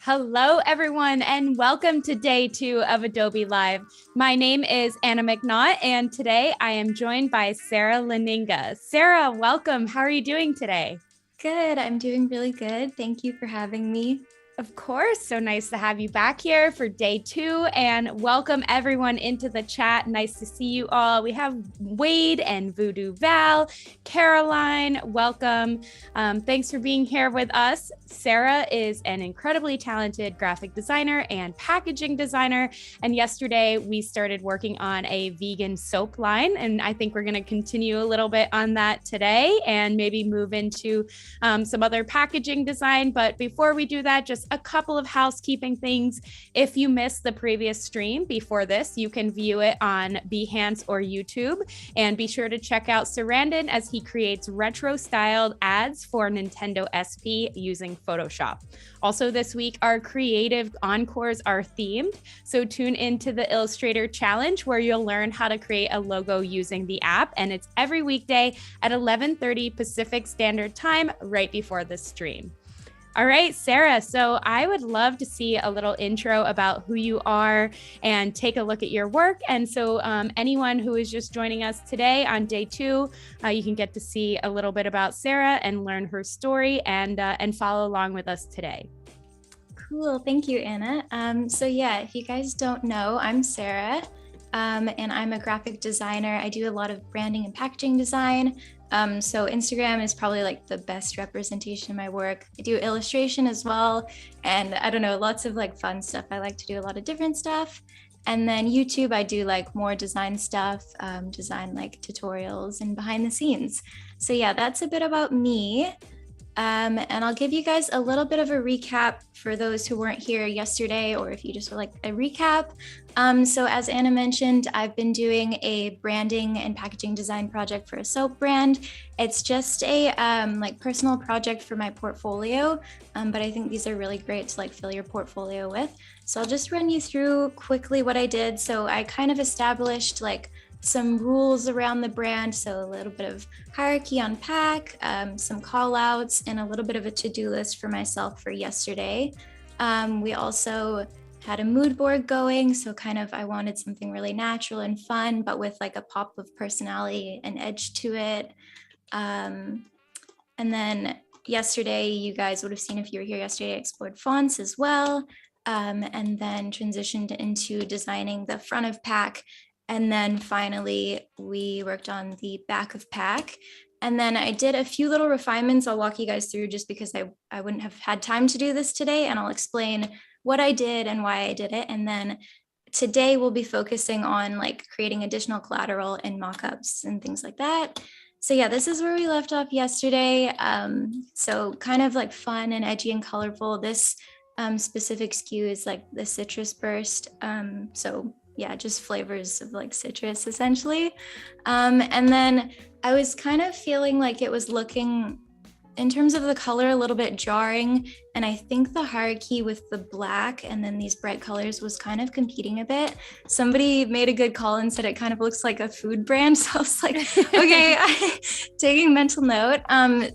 Hello, everyone, and welcome to day 2 of Adobe Live. My name is Anna McNaught, and today I am joined by Sara Laninga. Sara, welcome. How are you doing today? Good. I'm doing really good. Thank you for having me. Of course. So nice to have you back here for day 2 and welcome everyone into the chat. Nice to see you all. We have Wade and Voodoo Val, Caroline, welcome. Thanks for being here with us. Sara is an incredibly talented graphic designer and packaging designer. And yesterday we started working on a vegan soap line. And I think we're going to continue a little bit on that today and maybe move into some other packaging design. But before we do that, just a couple of housekeeping things. If you missed the previous stream before this, you can view it on Behance or YouTube. And be sure to check out Sarandon as he creates retro-styled ads for Nintendo SP using Photoshop. Also this week, our creative encores are themed. So tune into the Illustrator Challenge where you'll learn how to create a logo using the app. And it's every weekday at 11:30 Pacific Standard Time, right before the stream. All right, Sara, so I would love to see a little intro about who you are and take a look at your work. And so anyone who is just joining us today on day 2, you can get to see a little bit about Sara and learn her story and follow along with us today. Cool. Thank you, Anna. So yeah, if you guys don't know, I'm Sara. And I'm a graphic designer. I do a lot of branding and packaging design. So Instagram is probably like the best representation of my work. I do illustration as well. And I don't know, lots of like fun stuff. I like to do a lot of different stuff. And then YouTube, I do like more design stuff, design like tutorials and behind the scenes. So yeah, that's a bit about me. And I'll give you guys a little bit of a recap for those who weren't here yesterday, or if you just would like a recap. So as Anna mentioned, I've been doing a branding and packaging design project for a soap brand. It's just a like personal project for my portfolio, but I think these are really great to like fill your portfolio with. So I'll just run you through quickly what I did. So I kind of established like some rules around the brand. So a little bit of hierarchy on pack, some call outs, and a little bit of a to-do list for myself for yesterday. We also had a mood board going. So kind of, I wanted something really natural and fun, but with like a pop of personality and edge to it. And then yesterday, you guys would have seen if you were here yesterday, I explored fonts as well. And then transitioned into designing the front of pack. And then finally, we worked on the back of pack. And then I did a few little refinements I'll walk you guys through just because I wouldn't have had time to do this today. And I'll explain what I did and why I did it. And then today we'll be focusing on like creating additional collateral and mockups and things like that. So yeah, this is where we left off yesterday. So kind of like fun and edgy and colorful. This specific SKU is like the citrus burst. So yeah, just flavors of like citrus essentially. And then I was kind of feeling like it was looking in terms of the color a little bit jarring. And I think the hierarchy with the black and then these bright colors was kind of competing a bit. Somebody made a good call and said it kind of looks like a food brand. So I was like, okay, taking mental note.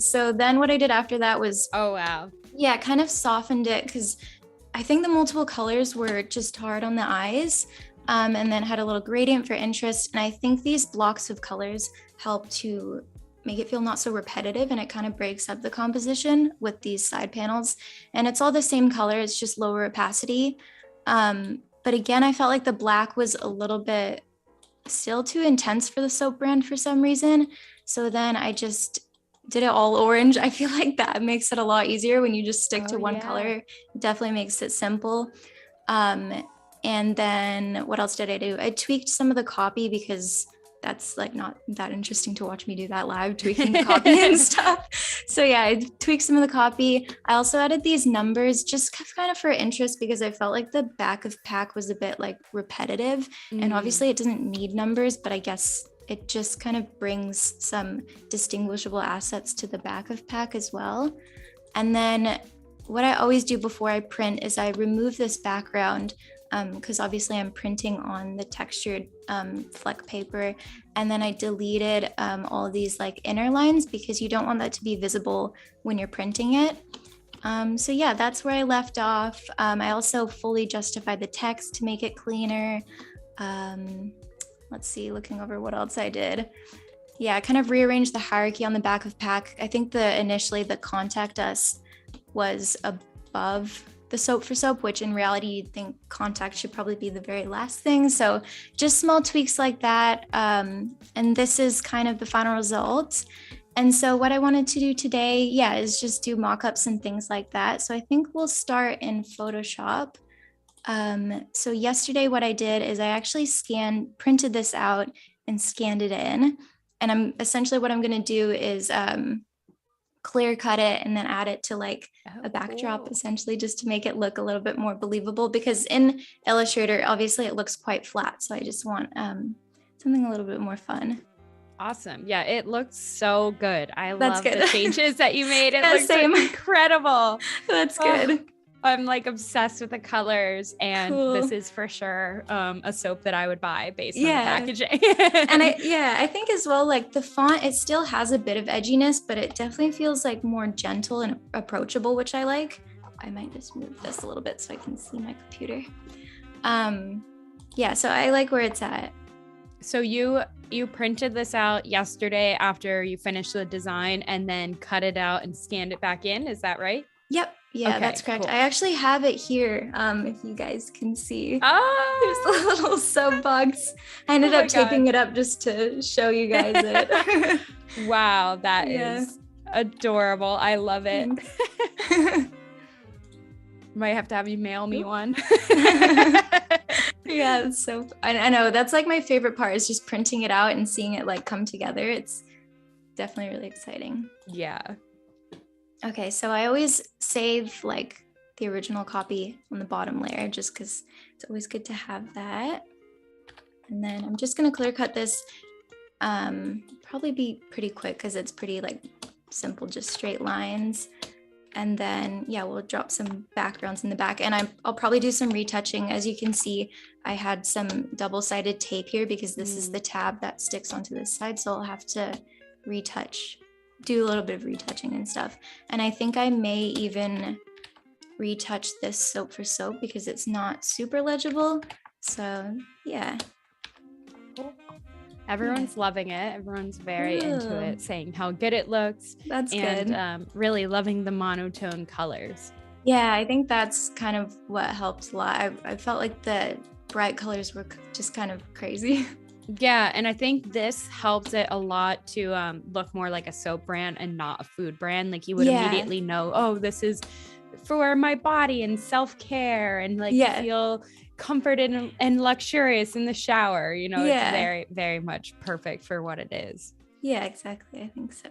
So then what I did after that was, oh, wow. Yeah, kind of softened it because I think the multiple colors were just hard on the eyes. And then had a little gradient for interest. And I think these blocks of colors help to make it feel not so repetitive, and it kind of breaks up the composition with these side panels. And it's all the same color, it's just lower opacity. But again, I felt like the black was a little bit still too intense for the soap brand for some reason. So then I just did it all orange. I feel like that makes it a lot easier when you just stick to one color. It definitely makes it simple. And then what else did I do? I tweaked some of the copy because that's like not that interesting to watch me do that live, tweaking the copy and stuff. So yeah, I tweaked some of the copy. I also added these numbers just kind of for interest, because I felt like the back of pack was a bit like repetitive, and obviously it doesn't need numbers, but I guess it just kind of brings some distinguishable assets to the back of pack as well. And then what I always do before I print is I remove this background, because obviously I'm printing on the textured fleck paper, and then I deleted all of these like inner lines, because you don't want that to be visible when you're printing it. So yeah, that's where I left off. I also fully justified the text to make it cleaner. Let's see, looking over what else I did. Yeah, I kind of rearranged the hierarchy on the back of pack. I think initially the contact us was above the soap for soap, which in reality you'd think contact should probably be the very last thing. So just small tweaks like that. And this is kind of the final result. And so what I wanted to do today, is just do mock-ups and things like that. So I think we'll start in Photoshop. So yesterday what I did is I actually printed this out and scanned it in. And what I'm going to do is clear cut it and then add it to like a backdrop, cool. Essentially just to make it look a little bit more believable, because in Illustrator obviously it looks quite flat, so I just want something a little bit more fun. Awesome. Yeah, it looks so good. I love the changes that you made. It looks incredible. That's good. I'm like obsessed with the colors, and This is for sure a soap that I would buy based on the packaging. And I think as well, like the font, it still has a bit of edginess, but it definitely feels like more gentle and approachable, which I like. I might just move this a little bit so I can see my computer. So I like where it's at. So you printed this out yesterday after you finished the design, and then cut it out and scanned it back in. Is that right? Yep. Yeah, okay, that's correct. Cool. I actually have it here, if you guys can see. Oh, there's a little soap box. I ended up taping it up just to show you guys it. Wow, that is adorable. I love it. Might have to have you mail me one. Yeah, it's so I know, that's like my favorite part, is just printing it out and seeing it like come together. It's definitely really exciting. Yeah. Okay, so I always save like the original copy on the bottom layer, just because it's always good to have that. And then I'm just gonna clear cut this. Probably be pretty quick because it's pretty like simple, just straight lines. And then we'll drop some backgrounds in the back, and I'll probably do some retouching. As you can see, I had some double-sided tape here because this is the tab that sticks onto this side, so I'll have to do a little bit of retouching and stuff. And I think I may even retouch this soap for soap because it's not super legible. So yeah. Cool. Everyone's loving it. Everyone's very into it, saying how good it looks. That's good. And really loving the monotone colors. Yeah, I think that's kind of what helped a lot. I felt like the bright colors were just kind of crazy. Yeah, and I think this helps it a lot to look more like a soap brand and not a food brand. Like you would immediately know, oh, this is for my body and self-care and like feel comforted and luxurious in the shower. You know, it's very, very much perfect for what it is. Yeah, exactly. I think so.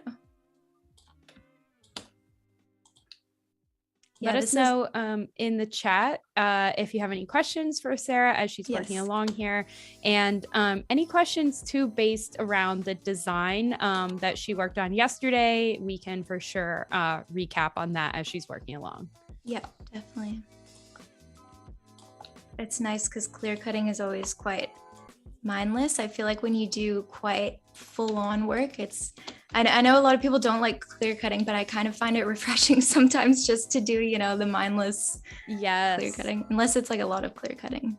Let us know in the chat if you have any questions for Sara as she's working along here, and any questions too based around the design that she worked on yesterday. We can for sure recap on that as she's working along. Yeah, definitely. It's nice because clear cutting is always quite mindless. I feel like when you do quite full-on work, I know a lot of people don't like clear cutting, but I kind of find it refreshing sometimes just to do, the mindless clear cutting, unless it's like a lot of clear cutting.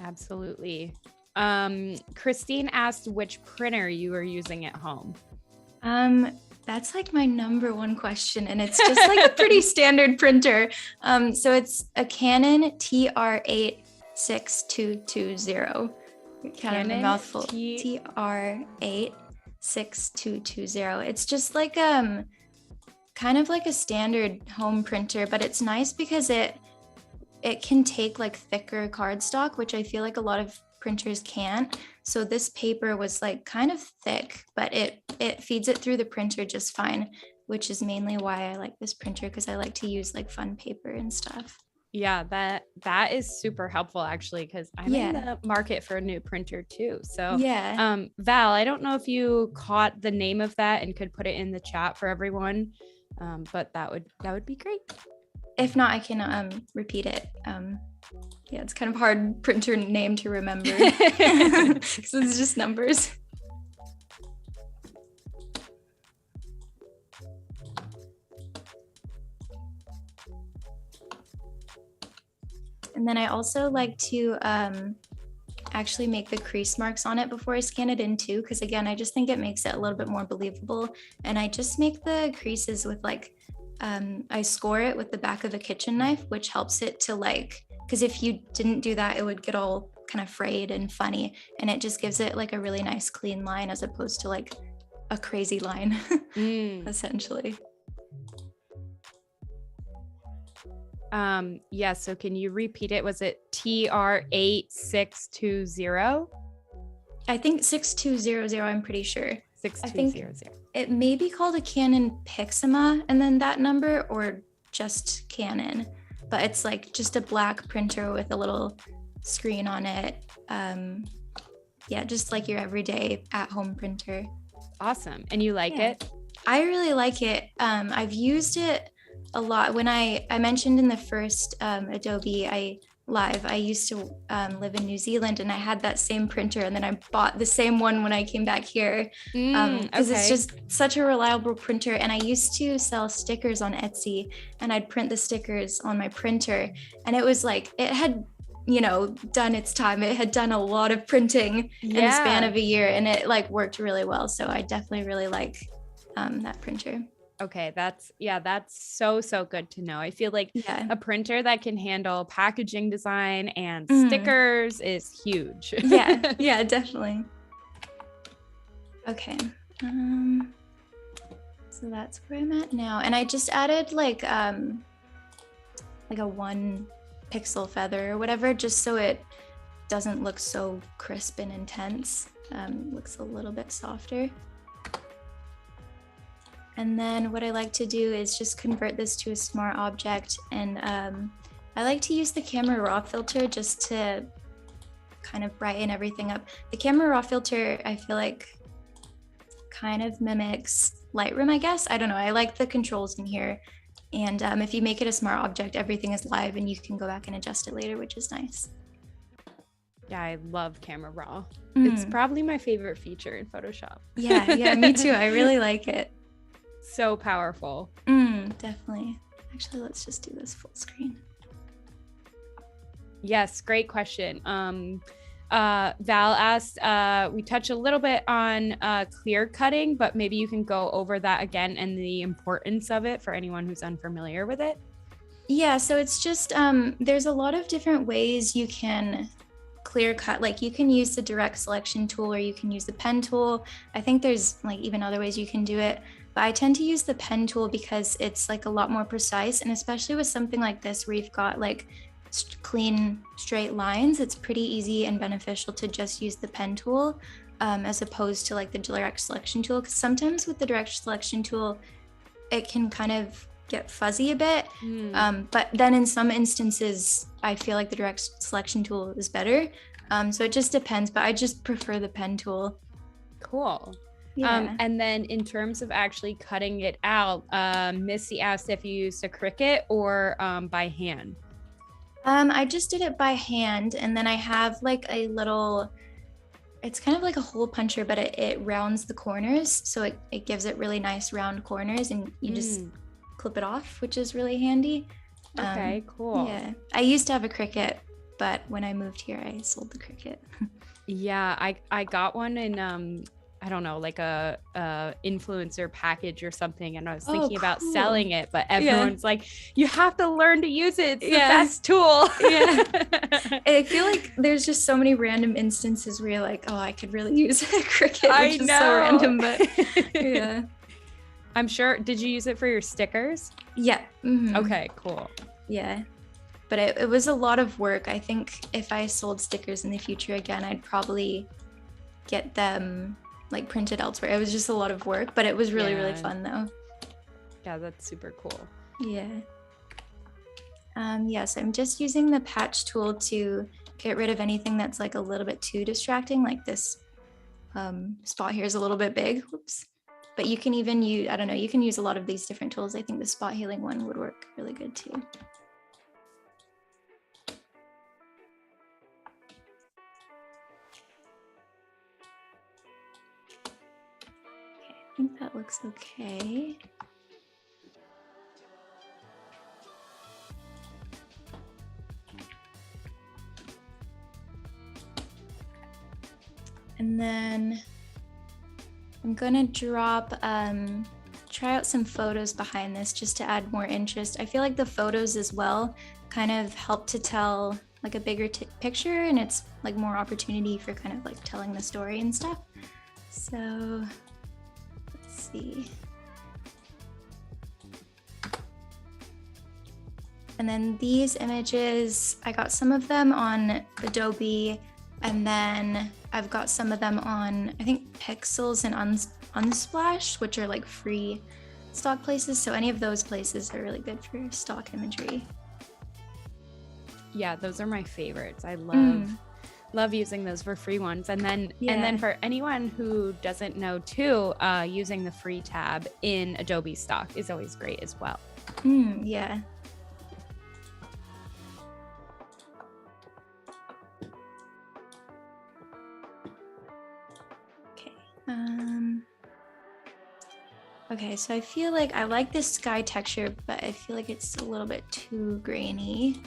Absolutely. Christine asked which printer you were using at home. That's like my number one question, and it's just like a pretty standard printer. So it's a Canon TR8 6220. Kind of a mouthful. TR8 6220. It's just like kind of like a standard home printer, but it's nice because it can take like thicker cardstock, which I feel like a lot of printers can't. So this paper was like kind of thick, but it feeds it through the printer just fine, which is mainly why I like this printer, because I like to use like fun paper and stuff. Yeah, that is super helpful actually, because I'm in the market for a new printer too. So Val, I don't know if you caught the name of that and could put it in the chat for everyone. But that would be great. If not, I can repeat it. Yeah, it's kind of hard printer name to remember because it's just numbers. And then I also like to actually make the crease marks on it before I scan it in too, because again, I just think it makes it a little bit more believable. And I just make the creases with like, I score it with the back of a kitchen knife, which helps it to like, because if you didn't do that, it would get all kind of frayed and funny. And it just gives it like a really nice clean line as opposed to like a crazy line, essentially. Yeah, so can you repeat it? Was it TR8620? I think 6200, I'm pretty sure. 6200. It may be called a Canon Pixma and then that number, or just Canon, but it's like just a black printer with a little screen on it. Yeah, just like your everyday at-home printer. Awesome. And you like it? I really like it. I've used it a lot. When I mentioned in the first Adobe I used to live in New Zealand, and I had that same printer, and then I bought the same one when I came back here because it's just such a reliable printer. And I used to sell stickers on Etsy, and I'd print the stickers on my printer, and it was like it had done its time. It had done a lot of printing in the span of a year, and it like worked really well. So I definitely really like that printer. Okay, that's so good to know. I feel like a printer that can handle packaging design and stickers is huge. yeah, definitely. Okay, so that's where I'm at now, and I just added like a 1 pixel feather or whatever, just so it doesn't look so crisp and intense. Looks a little bit softer. And then what I like to do is just convert this to a smart object. And I like to use the camera raw filter just to kind of brighten everything up. The camera raw filter, I feel like kind of mimics Lightroom, I guess. I don't know. I like the controls in here. And if you make it a smart object, everything is live and you can go back and adjust it later, which is nice. Yeah, I love camera raw. It's probably my favorite feature in Photoshop. Yeah, me too. I really like it. So powerful. Definitely. Actually, let's just do this full screen. Yes, great question. Val asked, we touch a little bit on clear cutting, but maybe you can go over that again and the importance of it for anyone who's unfamiliar with it. Yeah, so it's just, there's a lot of different ways you can clear cut. Like you can use the direct selection tool, or you can use the pen tool. I think there's like even other ways you can do it. But I tend to use the pen tool because it's like a lot more precise, and especially with something like this where you've got like clean straight lines, it's pretty easy and beneficial to just use the pen tool as opposed to like the direct selection tool, because sometimes with the direct selection tool it can kind of get fuzzy a bit, but then in some instances I feel like the direct selection tool is better, so it just depends, but I just prefer the pen tool. Cool. And then in terms of actually cutting it out, Missy asked if you used a Cricut or by hand. I just did it by hand, and then I have like a little, it's kind of like a hole puncher, but it rounds the corners, so it gives it really nice round corners, and you just clip it off, which is really handy. Okay, cool. Yeah, I used to have a Cricut, but when I moved here I sold the Cricut. Yeah, I got one in I don't know, like a influencer package or something, and I was thinking about selling it, but everyone's like, you have to learn to use it. It's the best tool. I feel like there's just so many random instances where you're like, oh, I could really use a Cricut, which is so random, but yeah. I'm sure. Did you use it for your stickers? Yeah. Okay, cool. Yeah. But it was a lot of work. I think if I sold stickers in the future again, I'd probably get them like printed elsewhere. It was just a lot of work, but it was really, really fun though. Yeah, that's super cool. Yeah. So I'm just using the patch tool to get rid of anything that's like a little bit too distracting, like this spot here is a little bit big. Whoops. But you can even use, I don't know, you can use a lot of these different tools. I think the spot healing one would work really good too. Okay, I think that looks okay. And then I'm gonna try out some photos behind this just to add more interest. I feel like the photos as well kind of help to tell like a bigger picture, and it's like more opportunity for kind of like telling the story and stuff. So let's see. And then these images, I got some of them on Adobe, and then I've got some of them on, I think, Pixels and Unsplash, which are like free stock places. So any of those places are really good for stock imagery. Yeah, those are my favorites. I love using those for free ones. And then for anyone who doesn't know too, using the free tab in Adobe stock is always great as well. Yeah. Okay, so I feel like I like this sky texture, but I feel like it's a little bit too grainy.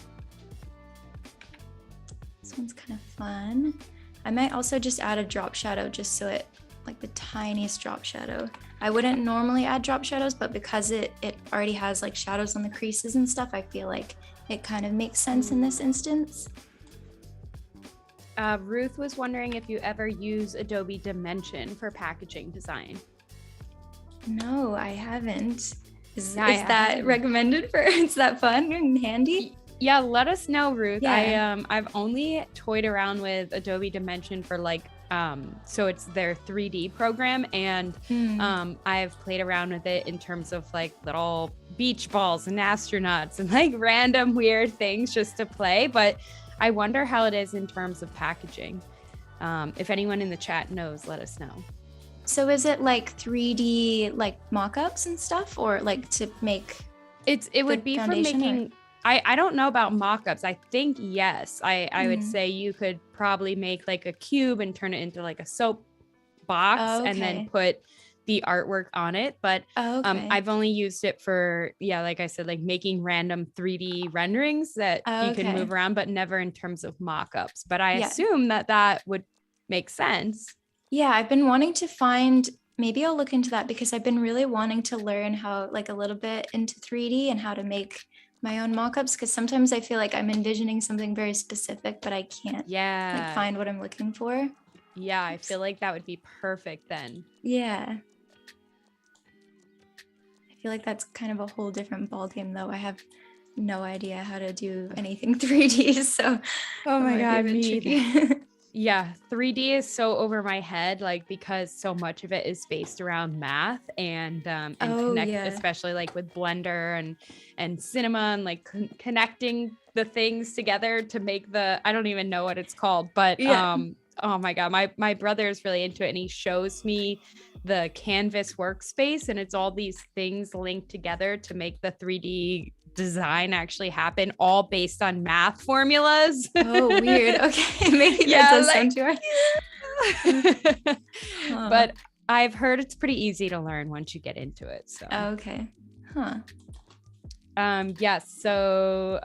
This one's kind of fun. I might also just add a drop shadow just so it, like the tiniest drop shadow. I wouldn't normally add drop shadows, but because it already has like shadows on the creases and stuff, I feel like it kind of makes sense in this instance. Ruth was wondering if you ever use Adobe Dimension for packaging design. No, I haven't. Is that recommended for? Is that fun and handy? Yeah, let us know, Ruth. Yeah. I've only toyed around with Adobe Dimension for like so it's their 3D program, and I've played around with it in terms of like little beach balls and astronauts and like random weird things just to play, but I wonder how it is in terms of packaging. If anyone in the chat knows, let us know. So is it like 3D like mock-ups and stuff, or like to make it would be for making I don't know about mock-ups. I think yes. I would say you could probably make like a cube and turn it into like a soap box and then put the artwork on it. But I've only used it for, like I said, like making random 3D renderings that you can move around, but never in terms of mock-ups. But I assume that would make sense. Yeah, I've been wanting to find, maybe I'll look into that because I've been really wanting to learn how, like a little bit into 3D and how to make my own mock-ups, because sometimes I feel like I'm envisioning something very specific, but I can't like find what I'm looking for. Yeah, I feel like that would be perfect then. Yeah. I feel like that's kind of a whole different ballgame though. I have no idea how to do anything 3D, so oh my God, me. Yeah, 3D is so over my head, like because so much of it is based around math and especially like with Blender and Cinema and like connecting the things together to make I don't even know what it's called, but oh my God, my brother is really into it and he shows me the Canvas workspace and it's all these things linked together to make the 3D design actually happen, all based on math formulas. Oh, weird. Okay, maybe that does sound too hard. But I've heard it's pretty easy to learn once you get into it. So yes. So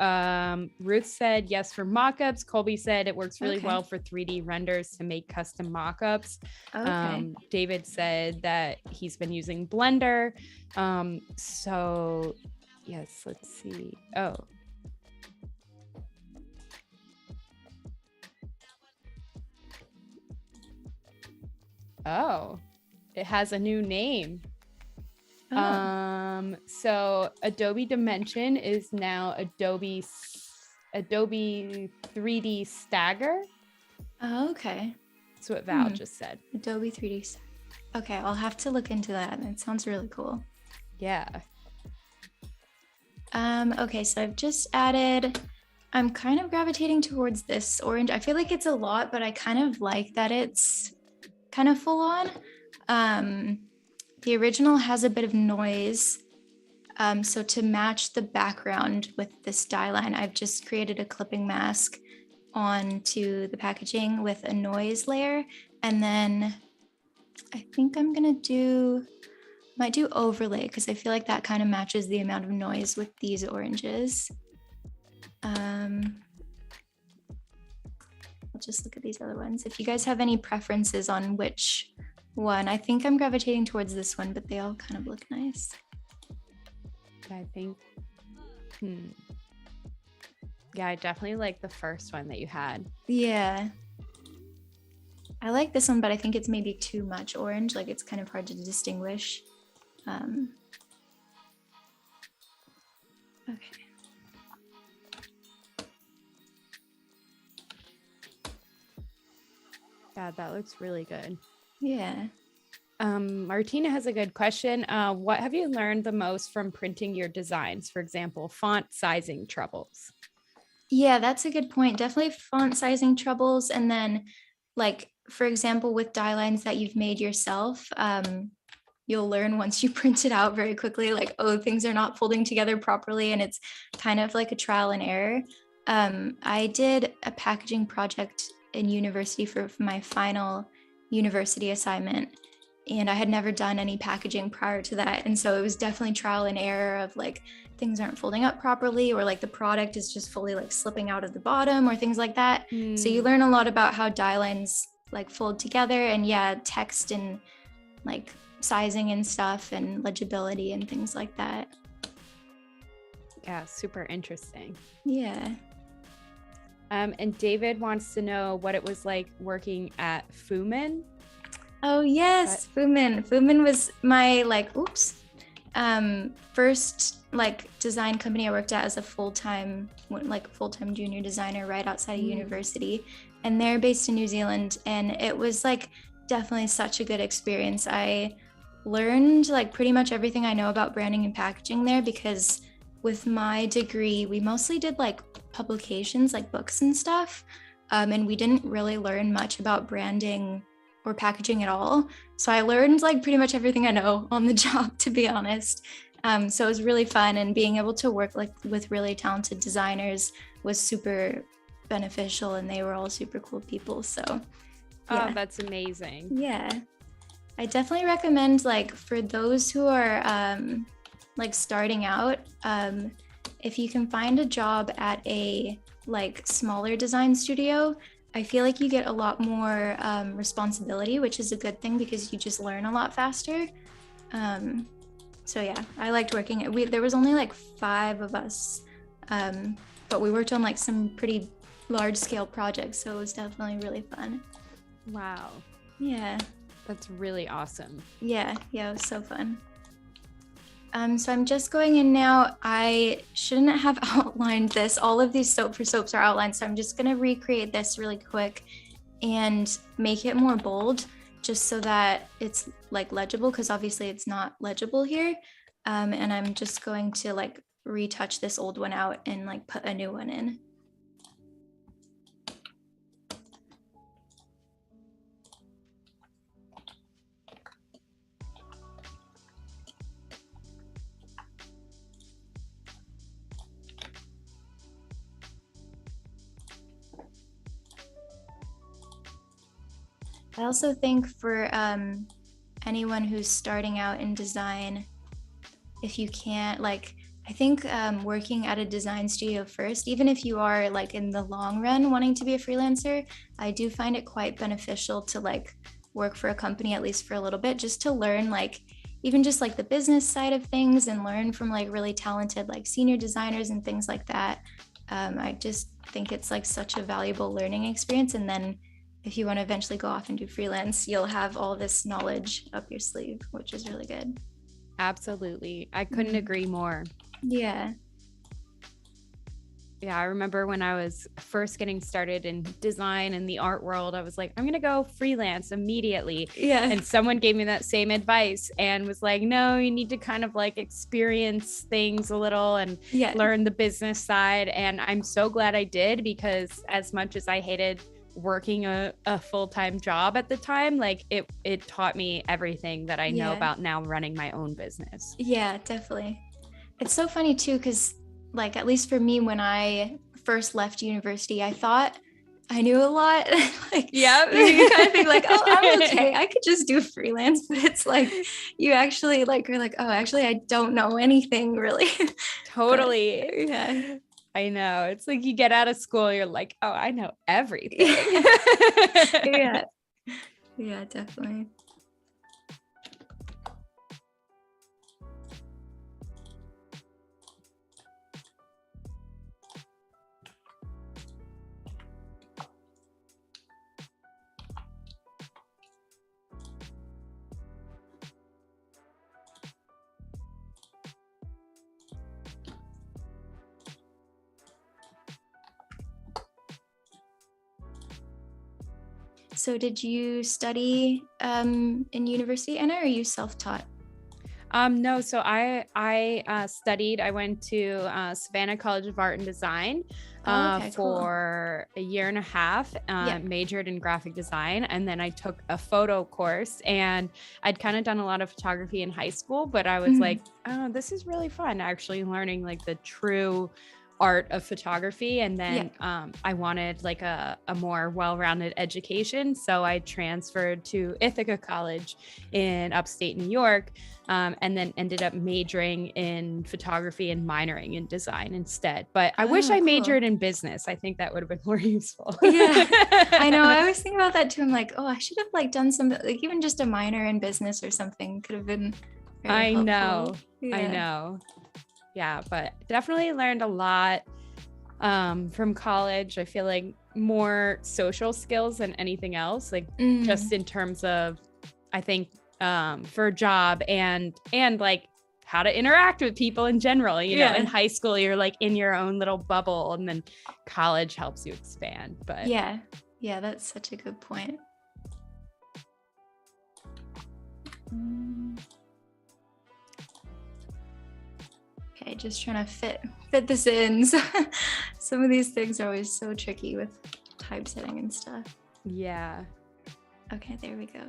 Ruth said yes for mockups. Colby said it works really well for 3D renders to make custom mockups. David said that he's been using Blender. So yes, let's see. Oh, it has a new name. So Adobe Dimension is now Adobe 3D Stagger. Oh, okay. That's what Val just said. Adobe 3D. Okay, I'll have to look into that. It sounds really cool. Yeah. Okay, so I've just added, I'm kind of gravitating towards this orange. I feel like it's a lot, but I kind of like that it's kind of full on. The original has a bit of noise. So to match the background with this die line, I've just created a clipping mask onto the packaging with a noise layer. And then I think I'm gonna might do overlay because I feel like that kind of matches the amount of noise with these oranges. I'll just look at these other ones. If you guys have any preferences on which one, I think I'm gravitating towards this one, but they all kind of look nice. I think, yeah, I definitely like the first one that you had. Yeah. I like this one, but I think it's maybe too much orange. Like it's kind of hard to distinguish. Okay. Yeah, that looks really good. Yeah. Martina has a good question. What have you learned the most from printing your designs? For example, font sizing troubles. Yeah, that's a good point. Definitely font sizing troubles. And then like, for example, with die lines that you've made yourself, you'll learn once you print it out very quickly, like, oh, things are not folding together properly. And it's kind of like a trial and error. I did a packaging project in university for my final university assignment. And I had never done any packaging prior to that. And so it was definitely trial and error of like, things aren't folding up properly, or like the product is just fully like slipping out of the bottom or things like that. So you learn a lot about how die lines like fold together, and yeah, text and like sizing and stuff and legibility and things like that. Yeah, super interesting. Yeah. And David wants to know what it was like working at FUMAN. Oh yes, FUMAN. FUMAN was my first like design company I worked at as a full-time junior designer right outside of university, and they're based in New Zealand, and it was like definitely such a good experience. I learned like pretty much everything I know about branding and packaging there, because with my degree we mostly did like publications, like books and stuff, and we didn't really learn much about branding or packaging at all. So I learned like pretty much everything I know on the job, to be honest. So it was really fun, and being able to work like with really talented designers was super beneficial, and they were all super cool people. So yeah. Oh, that's amazing. Yeah. I definitely recommend, like, for those who are like starting out, if you can find a job at a like smaller design studio, I feel like you get a lot more responsibility, which is a good thing because you just learn a lot faster. So yeah, I liked working. There was only like 5 of us, but we worked on like some pretty large scale projects, so it was definitely really fun. Wow. Yeah. That's really awesome. Yeah, it was so fun. So I'm just going in now. I shouldn't have outlined this. All of these soap for soaps are outlined, so I'm just gonna recreate this really quick and make it more bold, just so that it's like legible, because obviously it's not legible here. And I'm just going to like retouch this old one out and like put a new one in. I also think for anyone who's starting out in design, if you can't, like, I think working at a design studio first, even if you are like in the long run wanting to be a freelancer, I do find it quite beneficial to like work for a company at least for a little bit, just to learn like even just like the business side of things, and learn from like really talented like senior designers and things like that. I just think it's like such a valuable learning experience, and then if you want to eventually go off and do freelance, you'll have all this knowledge up your sleeve, which is really good. Absolutely. I couldn't agree more. Yeah. Yeah, I remember when I was first getting started in design in the art world, I was like, I'm going to go freelance immediately. Yeah. And someone gave me that same advice and was like, no, you need to kind of like experience things a little and learn the business side. And I'm so glad I did, because as much as I hated working a full-time job at the time, like it taught me everything that I know about now running my own business. Yeah, definitely. It's so funny too, because like, at least for me, when I first left university, I thought I knew a lot. Like, yeah, you kind of think like, oh, I'm okay, I could just do freelance. But it's like, you actually like, you're like, oh, actually, I don't know anything really. Totally. But, yeah. I know. It's like you get out of school, you're like, oh, I know everything. Yeah. Yeah, definitely. So did you study in university, Anna, or are you self-taught? No, so I studied. I went to Savannah College of Art and Design for a year and a half, majored in graphic design. And then I took a photo course, and I'd kind of done a lot of photography in high school, but I was like, oh, this is really fun, actually learning like the true art of photography. And then I wanted like a more well-rounded education. So I transferred to Ithaca College in upstate New York, and then ended up majoring in photography and minoring in design instead. But I wish I majored in business. I think that would have been more useful. Yeah, I know. I was thinking about that too. I'm like, oh, I should have like done some, like even just a minor in business or something could have been very helpful. I know. Yeah, but definitely learned a lot from college. I feel like more social skills than anything else, like just in terms of, I think, for a job and like how to interact with people in general. You know, in high school, you're like in your own little bubble, and then college helps you expand. But yeah, that's such a good point. Okay, just trying to fit this in. So, some of these things are always so tricky with typesetting and stuff. Yeah. Okay, there we go.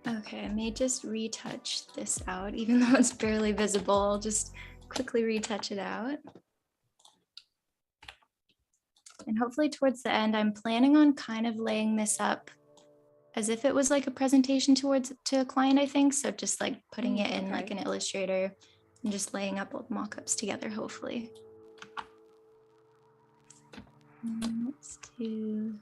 Okay, I may just retouch this out, even though it's barely visible. I'll just quickly retouch it out. And hopefully towards the end, I'm planning on kind of laying this up as if it was like a presentation to a client, I think. So just like putting it in like an Illustrator and just laying up all the mockups together, hopefully. Let's do...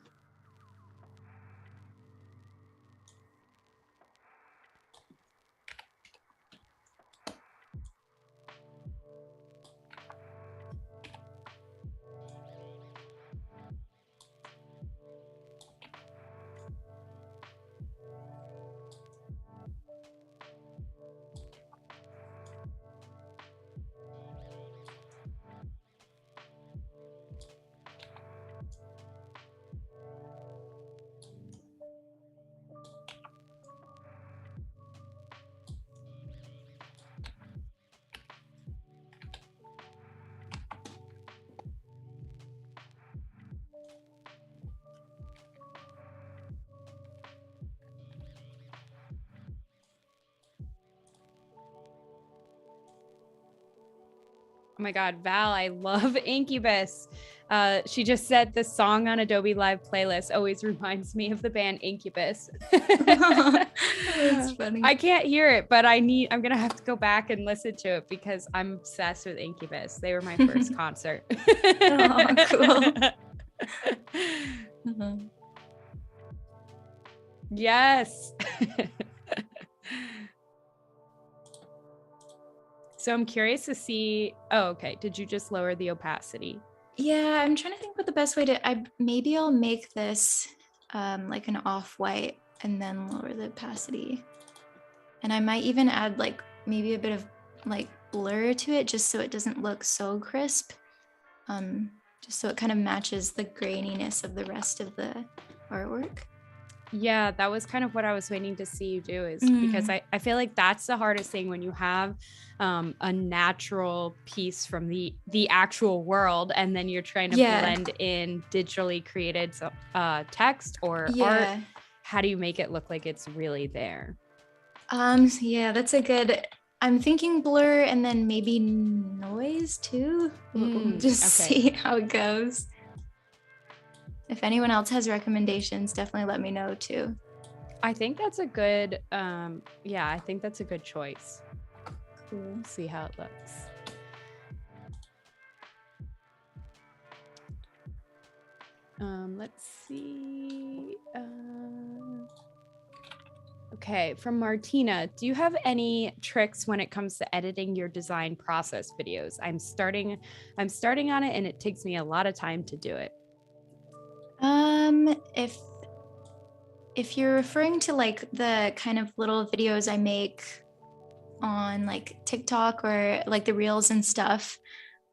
Oh my God, Val, I love Incubus. She just said the song on Adobe Live playlist always reminds me of the band Incubus. That's funny. I can't hear it, but I'm gonna have to go back and listen to it because I'm obsessed with Incubus. They were my first concert. Oh, cool. Yes. So I'm curious to see. Oh, okay. Did you just lower the opacity? Yeah, I'm trying to think what the best way to. Maybe I'll make this like an off-white and then lower the opacity. And I might even add like maybe a bit of like blur to it just so it doesn't look so crisp. Just so it kind of matches the graininess of the rest of the artwork. Yeah, that was kind of what I was waiting to see you do, is because I feel like that's the hardest thing when you have a natural piece from the actual world and then you're trying to blend in digitally created text or art. How do you make it look like it's really there? Yeah, that's a good. I'm thinking blur and then maybe noise too. We'll just see how it goes. If anyone else has recommendations, definitely let me know too. I think that's a good, I think that's a good choice. Cool. See how it looks. Let's see. Okay, from Martina, do you have any tricks when it comes to editing your design process videos? I'm starting on it and it takes me a lot of time to do it. If you're referring to like the kind of little videos I make on like TikTok or like the reels and stuff,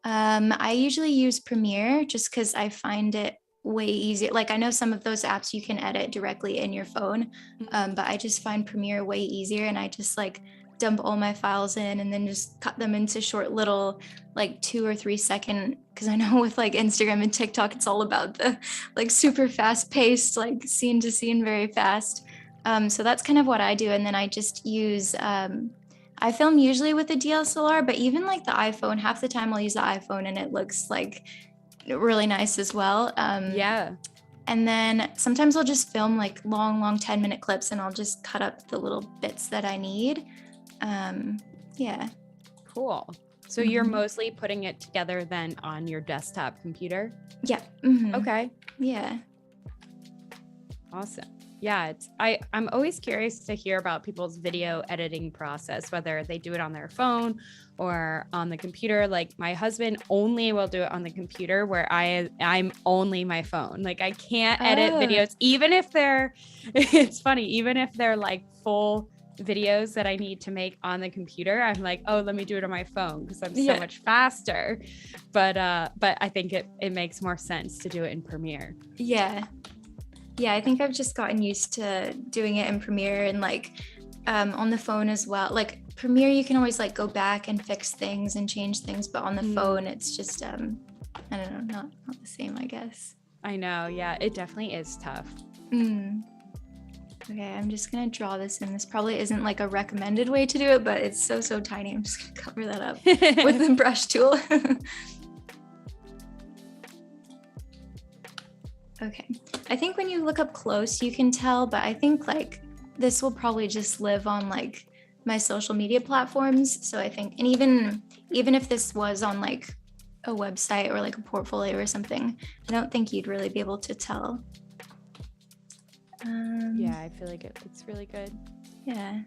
I usually use Premiere just because I find it way easier. Like I know some of those apps you can edit directly in your phone, but I just find Premiere way easier, and I just like dump all my files in and then just cut them into short little like 2 or 3 second, because I know with like Instagram and TikTok it's all about the like super fast paced, like scene to scene, very fast. So that's kind of what I do. And then I just use I film usually with a DSLR, but even like the iPhone, half the time I'll use the iPhone and it looks like really nice as well. And then sometimes I'll just film like long 10-minute clips and I'll just cut up the little bits that I need. Cool. So you're mostly putting it together then on your desktop computer? Yeah. Okay. Yeah. Awesome. Yeah, I'm always curious to hear about people's video editing process, whether they do it on their phone or on the computer. Like my husband only will do it on the computer, where I'm only my phone. Like I can't edit videos, even if it's funny, even if they're like full videos that I need to make on the computer, I'm like, oh, let me do it on my phone because I'm so much faster. But I think it makes more sense to do it in Premiere. Yeah, I think I've just gotten used to doing it in Premiere and like on the phone as well. Like Premiere, you can always like go back and fix things and change things, but on the phone, it's just I don't know, not the same, I guess. I know. Yeah, it definitely is tough. Okay, I'm just gonna draw this in. This probably isn't like a recommended way to do it, but it's so tiny. I'm just gonna cover that up with the brush tool. Okay, I think when you look up close, you can tell, but I think like this will probably just live on like my social media platforms. So I think, and even if this was on like a website or like a portfolio or something, I don't think you'd really be able to tell. Yeah, I feel like it looks really good. Yeah.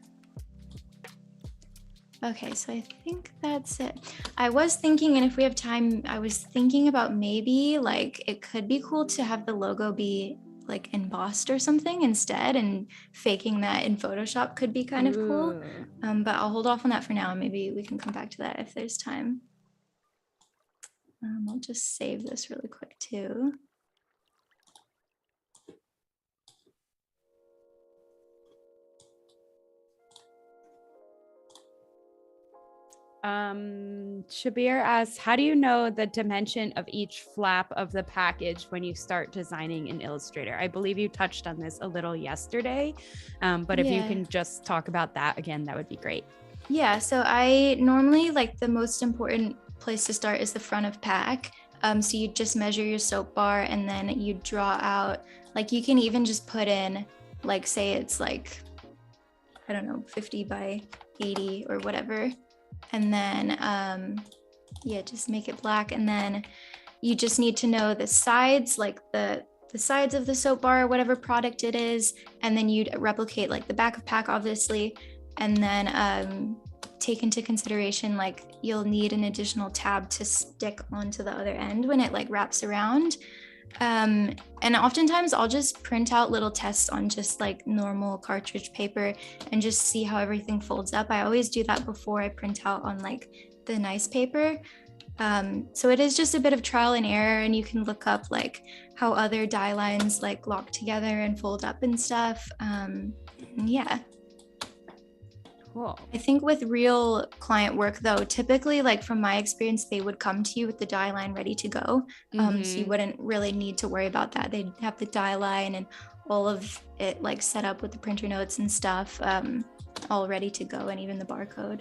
Okay, so I think that's it. I was thinking, and if we have time, I was thinking about maybe like it could be cool to have the logo be like embossed or something instead, and faking that in Photoshop could be kind of cool. But I'll hold off on that for now, and maybe we can come back to that if there's time. I'll just save this really quick too. Shabir asks, how do you know the dimension of each flap of the package when you start designing in Illustrator? I believe you touched on this a little yesterday, but if you can just talk about that again, that would be great. Yeah, so I normally like the most important place to start is the front of pack. So you just measure your soap bar and then you draw out, like you can even just put in, like say it's like, I don't know, 50 by 80 or whatever. And then, just make it black. And then you just need to know the sides, like the sides of the soap bar, whatever product it is. And then you'd replicate like the back of pack, obviously. And then take into consideration, like you'll need an additional tab to stick onto the other end when it like wraps around. And oftentimes I'll just print out little tests on just like normal cartridge paper and just see how everything folds up. I always do that before I print out on like the nice paper. So it is just a bit of trial and error, and you can look up like how other die lines like lock together and fold up and stuff. Yeah. Cool. I think with real client work though, typically like from my experience, they would come to you with the die line ready to go. So you wouldn't really need to worry about that. They'd have the die line and all of it like set up with the printer notes and stuff, all ready to go, and even the barcode.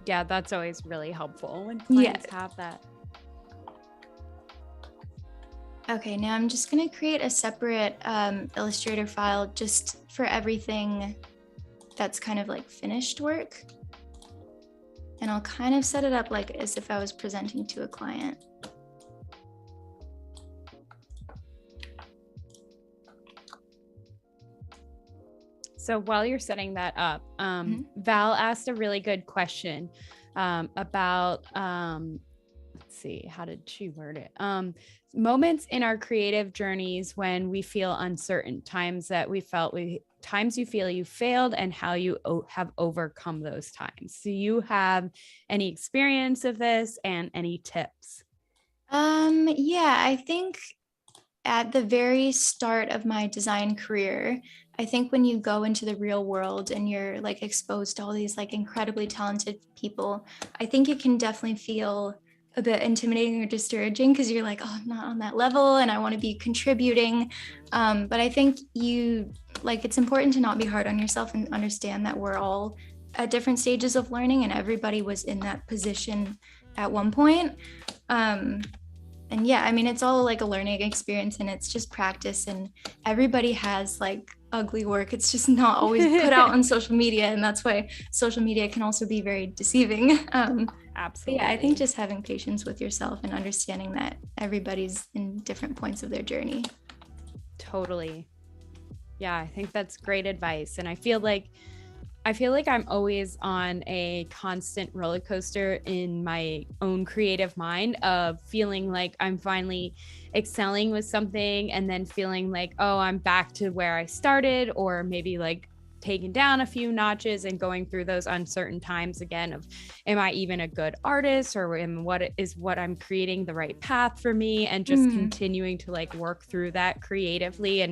Yeah, that's always really helpful when clients have that. Okay, now I'm just gonna create a separate Illustrator file just for everything that's kind of like finished work. And I'll kind of set it up like as if I was presenting to a client. So while you're setting that up, Val asked a really good question about, let's see, how did she word it? Moments in our creative journeys when we feel uncertain, times you feel you failed, and how you have overcome those times. Do you have any experience of this and any tips? Yeah, I think at the very start of my design career, I think when you go into the real world and you're like exposed to all these like incredibly talented people, I think it can definitely feel a bit intimidating or discouraging because you're like, oh, I'm not on that level and I want to be contributing. But I think it's important to not be hard on yourself and understand that we're all at different stages of learning and everybody was in that position at one point. And yeah, I mean, it's all like a learning experience and it's just practice, and everybody has like ugly work. It's just not always put out on social media. And that's why social media can also be very deceiving. Absolutely. Yeah, I think just having patience with yourself and understanding that everybody's in different points of their journey. Totally. Yeah, I think that's great advice. And I feel like I'm always on a constant roller coaster in my own creative mind of feeling like I'm finally excelling with something and then feeling like, oh, I'm back to where I started, or maybe like taken down a few notches and going through those uncertain times again of, am I even a good artist, or what I'm creating the right path for me, and just continuing to like work through that creatively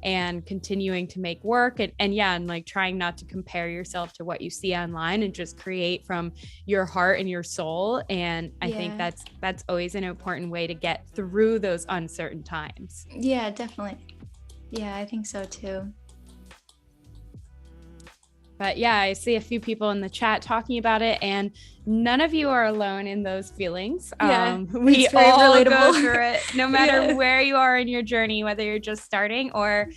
and continuing to make work and like trying not to compare yourself to what you see online and just create from your heart and your soul. And I think that's always an important way to get through those uncertain times. Yeah, definitely. Yeah, I think so too. But yeah, I see a few people in the chat talking about it, and none of you are alone in those feelings. Yeah, we all go through it, no matter where you are in your journey, whether you're just starting or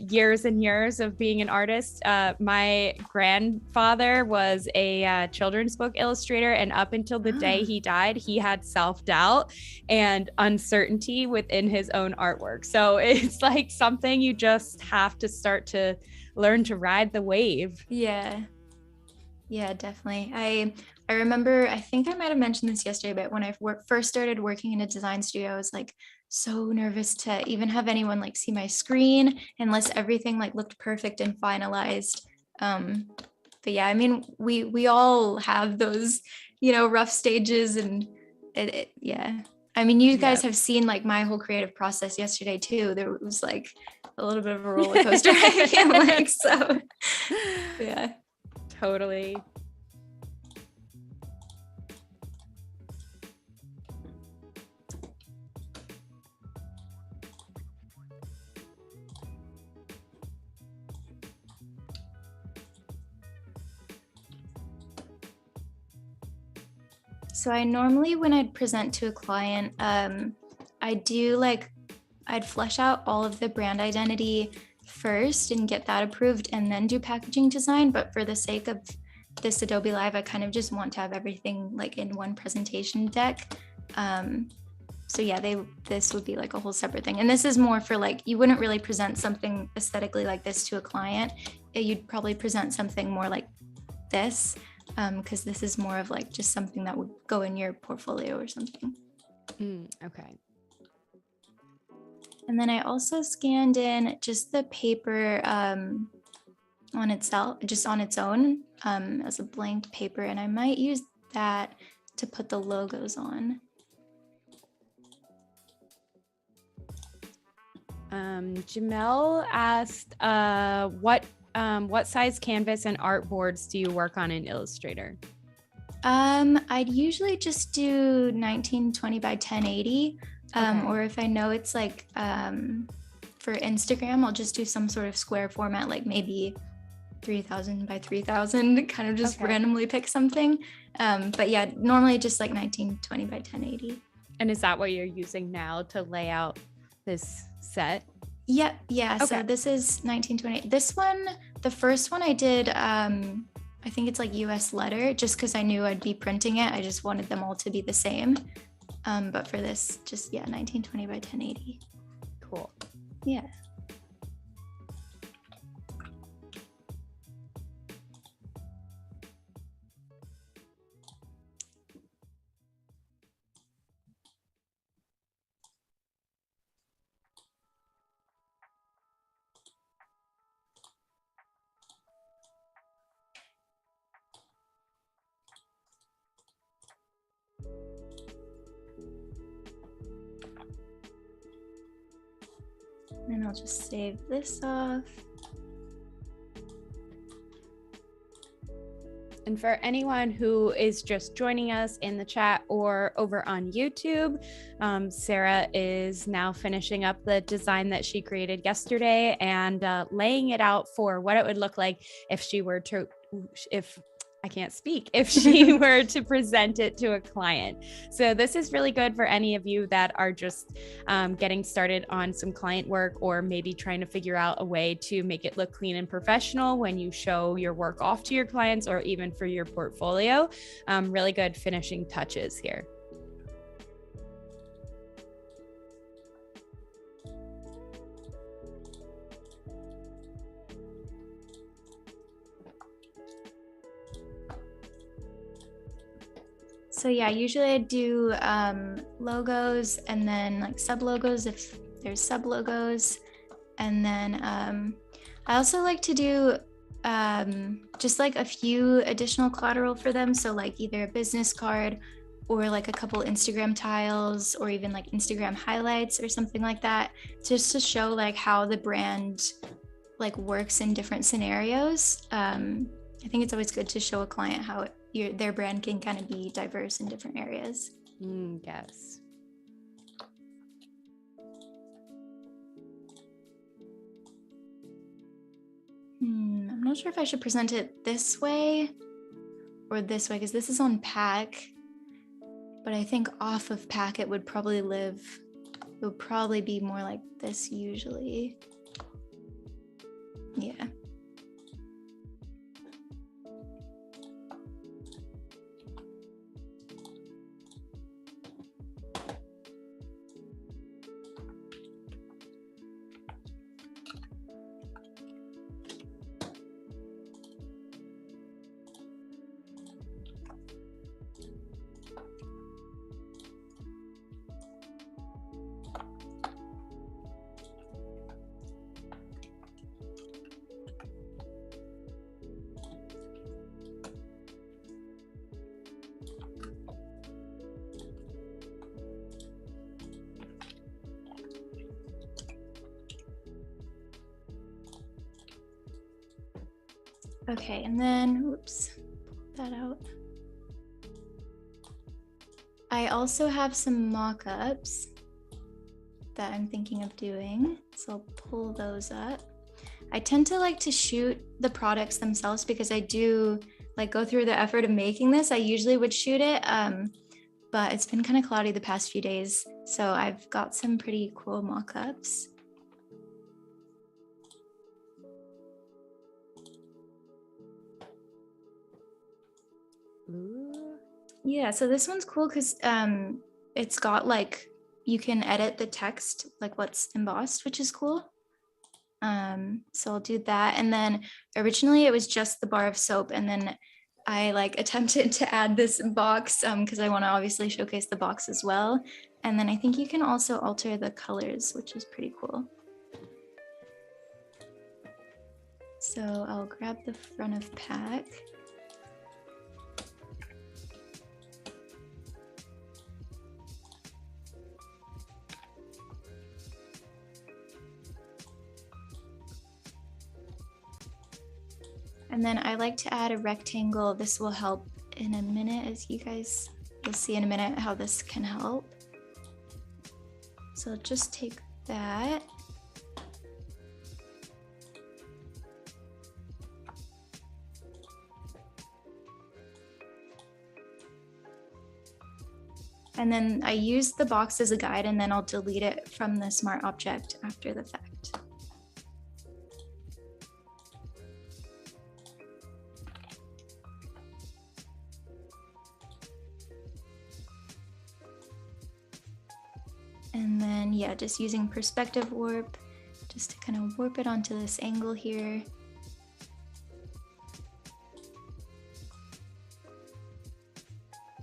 years and years of being an artist. My grandfather was a children's book illustrator, and up until the day he died, he had self-doubt and uncertainty within his own artwork. So it's like something you just have to start to learn to ride the wave. Yeah, definitely. I remember, I think I might have mentioned this yesterday, but when I first started working in a design studio, I was like so nervous to even have anyone like see my screen unless everything like looked perfect and finalized. But yeah, I mean, we all have those, rough stages, and yeah. I mean, you guys have seen like my whole creative process yesterday too. There was like a little bit of a roller coaster, I feel like. So yeah. Totally. So I normally, when I'd present to a client, I'd flesh out all of the brand identity first and get that approved and then do packaging design. But for the sake of this Adobe Live, I kind of just want to have everything like in one presentation deck. So yeah, this would be like a whole separate thing. And this is more for like, you wouldn't really present something aesthetically like this to a client. You'd probably present something more like this, because this is more of like just something that would go in your portfolio or something. Okay. And then I also scanned in just the paper on itself, just on its own, as a blank paper. And I might use that to put the logos on. Jamel asked, what size canvas and artboards do you work on in Illustrator? I'd usually just do 1920 by 1080. Okay. Or if I know it's like for Instagram, I'll just do some sort of square format, like maybe 3000 by 3000, kind of just randomly pick something. But yeah, normally just like 1920 by 1080. And is that what you're using now to lay out this set? Yep. Yeah. Okay. So this is 1920. This one, the first one I did, I think it's like US letter, just because I knew I'd be printing it. I just wanted them all to be the same. But for this, just, 1920 by 1080. Cool. Yeah. And I'll just save this off. And for anyone who is just joining us in the chat or over on YouTube, Sara is now finishing up the design that she created yesterday and laying it out for what it would look like if she were to, if she were to present it to a client. So this is really good for any of you that are just getting started on some client work, or maybe trying to figure out a way to make it look clean and professional when you show your work off to your clients, or even for your portfolio. Really good finishing touches here. So yeah, usually I do logos and then like sub logos if there's sub logos. And then I also like to do just like a few additional collateral for them. So like either a business card or like a couple Instagram tiles, or even like Instagram highlights or something like that, just to show like how the brand like works in different scenarios. I think it's always good to show a client how their brand can kind of be diverse in different areas. Yes. I'm not sure if I should present it this way or this way, because this is on pack, but I think off of pack it would probably be more like this usually. Yeah. Okay, and then, oops, pull that out. I also have some mock-ups that I'm thinking of doing, so I'll pull those up. I tend to like to shoot the products themselves because I do like go through the effort of making this. I usually would shoot it, but it's been kind of cloudy the past few days. So I've got some pretty cool mock-ups. Ooh. Yeah, so this one's cool because it's got like, you can edit the text, like what's embossed, which is cool. So I'll do that. And then originally it was just the bar of soap, and then I like attempted to add this box because I want to obviously showcase the box as well. And then I think you can also alter the colors, which is pretty cool. So I'll grab the front of pack. And then I like to add a rectangle. This will help in a minute, as you'll see in a minute how this can help. So I'll just take that. And then I use the box as a guide, and then I'll delete it from the smart object after the fact. And then, yeah, just using perspective warp, just to kind of warp it onto this angle here.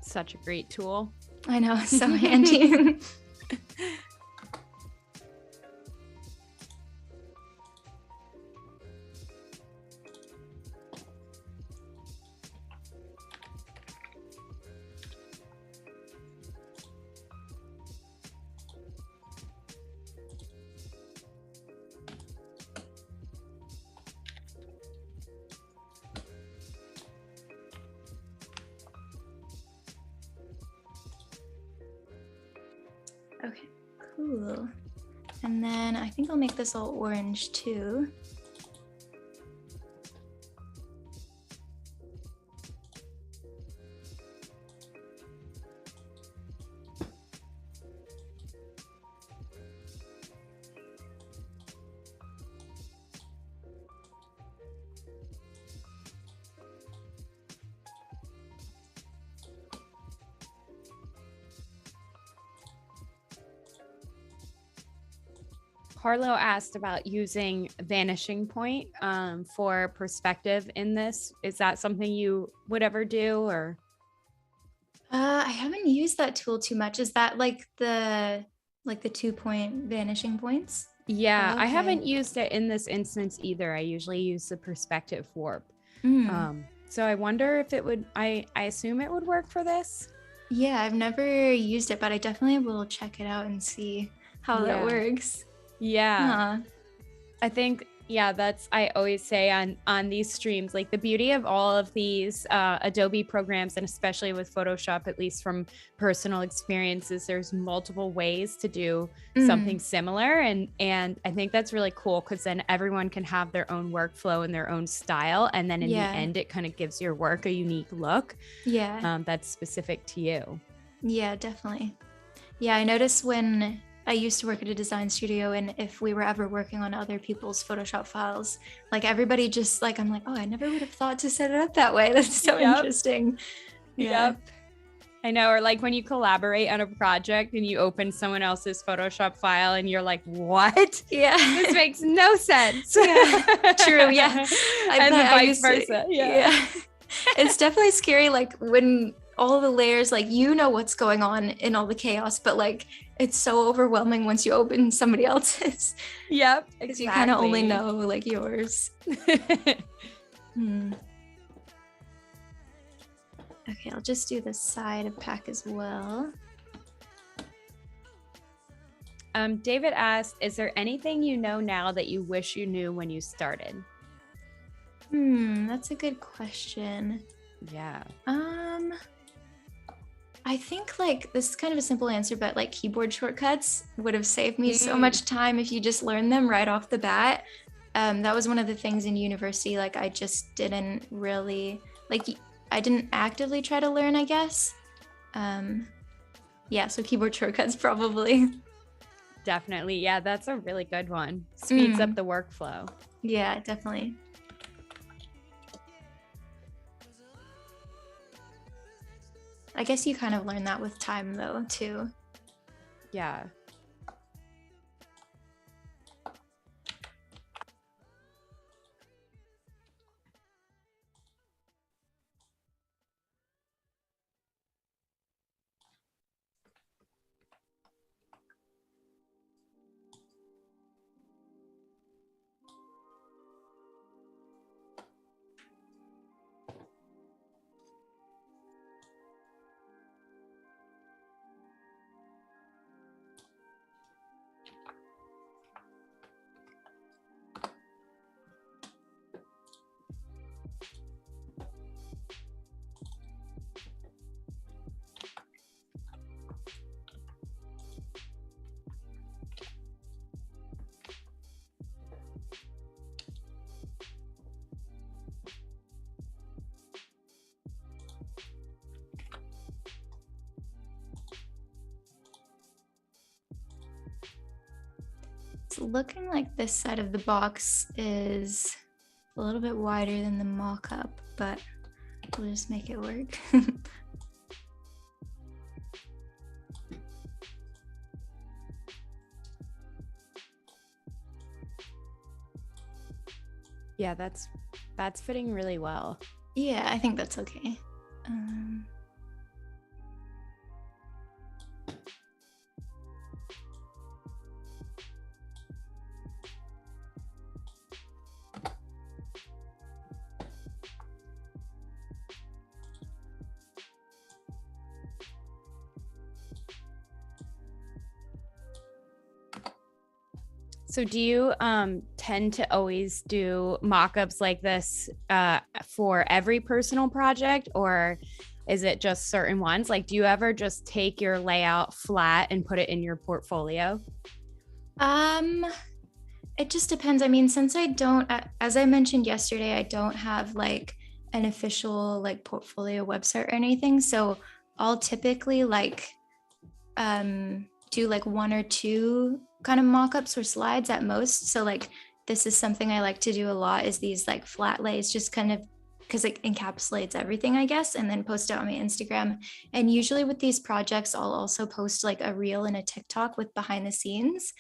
Such a great tool. I know, so handy. Okay, cool. And then I think I'll make this all orange too. Harlow asked about using vanishing point for perspective in this. Is that something you would ever do, or? I haven't used that tool too much. Is that like the 2-point vanishing points? Yeah, Okay. I haven't used it in this instance either. I usually use the perspective warp. So I wonder if it would, I assume it would work for this. Yeah, I've never used it, but I definitely will check it out and see how that works. Yeah. I think, I always say on these streams, like the beauty of all of these Adobe programs, and especially with Photoshop, at least from personal experiences, there's multiple ways to do something similar. And I think that's really cool, because then everyone can have their own workflow and their own style. And then in the end, it kind of gives your work a unique look. That's specific to you. Yeah, definitely. Yeah, I noticed when I used to work at a design studio, and if we were ever working on other people's Photoshop files, like everybody just like, I'm like, oh, I never would have thought to set it up that way. That's so interesting. I know. Or like when you collaborate on a project and you open someone else's Photoshop file and you're like, what? This makes no sense. True. Yeah. And then vice versa. It's definitely scary, like when all the layers, like, you know what's going on in all the chaos, but like it's so overwhelming once you open somebody else's. Because you kind of only know like yours. Okay, I'll just do the side of pack as well. David asked, is there anything you know now that you wish you knew when you started? That's a good question. I think like this is kind of a simple answer, but like keyboard shortcuts would have saved me so much time if you just learn them right off the bat. That was one of the things in university, like I just didn't really, like I didn't actively try to learn, I guess. Yeah, so keyboard shortcuts probably. Definitely. Yeah, that's a really good one. Speeds up the workflow. Yeah, definitely. I guess you kind of learn that with time though, too. Yeah. It's looking like this side of the box is a little bit wider than the mock-up, but we'll just make it work. Yeah, that's fitting really well. Yeah, I think that's okay. So do you tend to always do mock-ups like this for every personal project, or is it just certain ones? Like, do you ever just take your layout flat and put it in your portfolio? It just depends. I mean, since I don't, as I mentioned yesterday, I don't have like an official like portfolio website or anything. So I'll typically like do like one or two kind of mock-ups or slides at most. So like this is something I like to do a lot, is these like flat lays, just kind of because it encapsulates everything, I guess, and then post it on my Instagram. And usually with these projects, I'll also post like a reel and a TikTok with behind the scenes.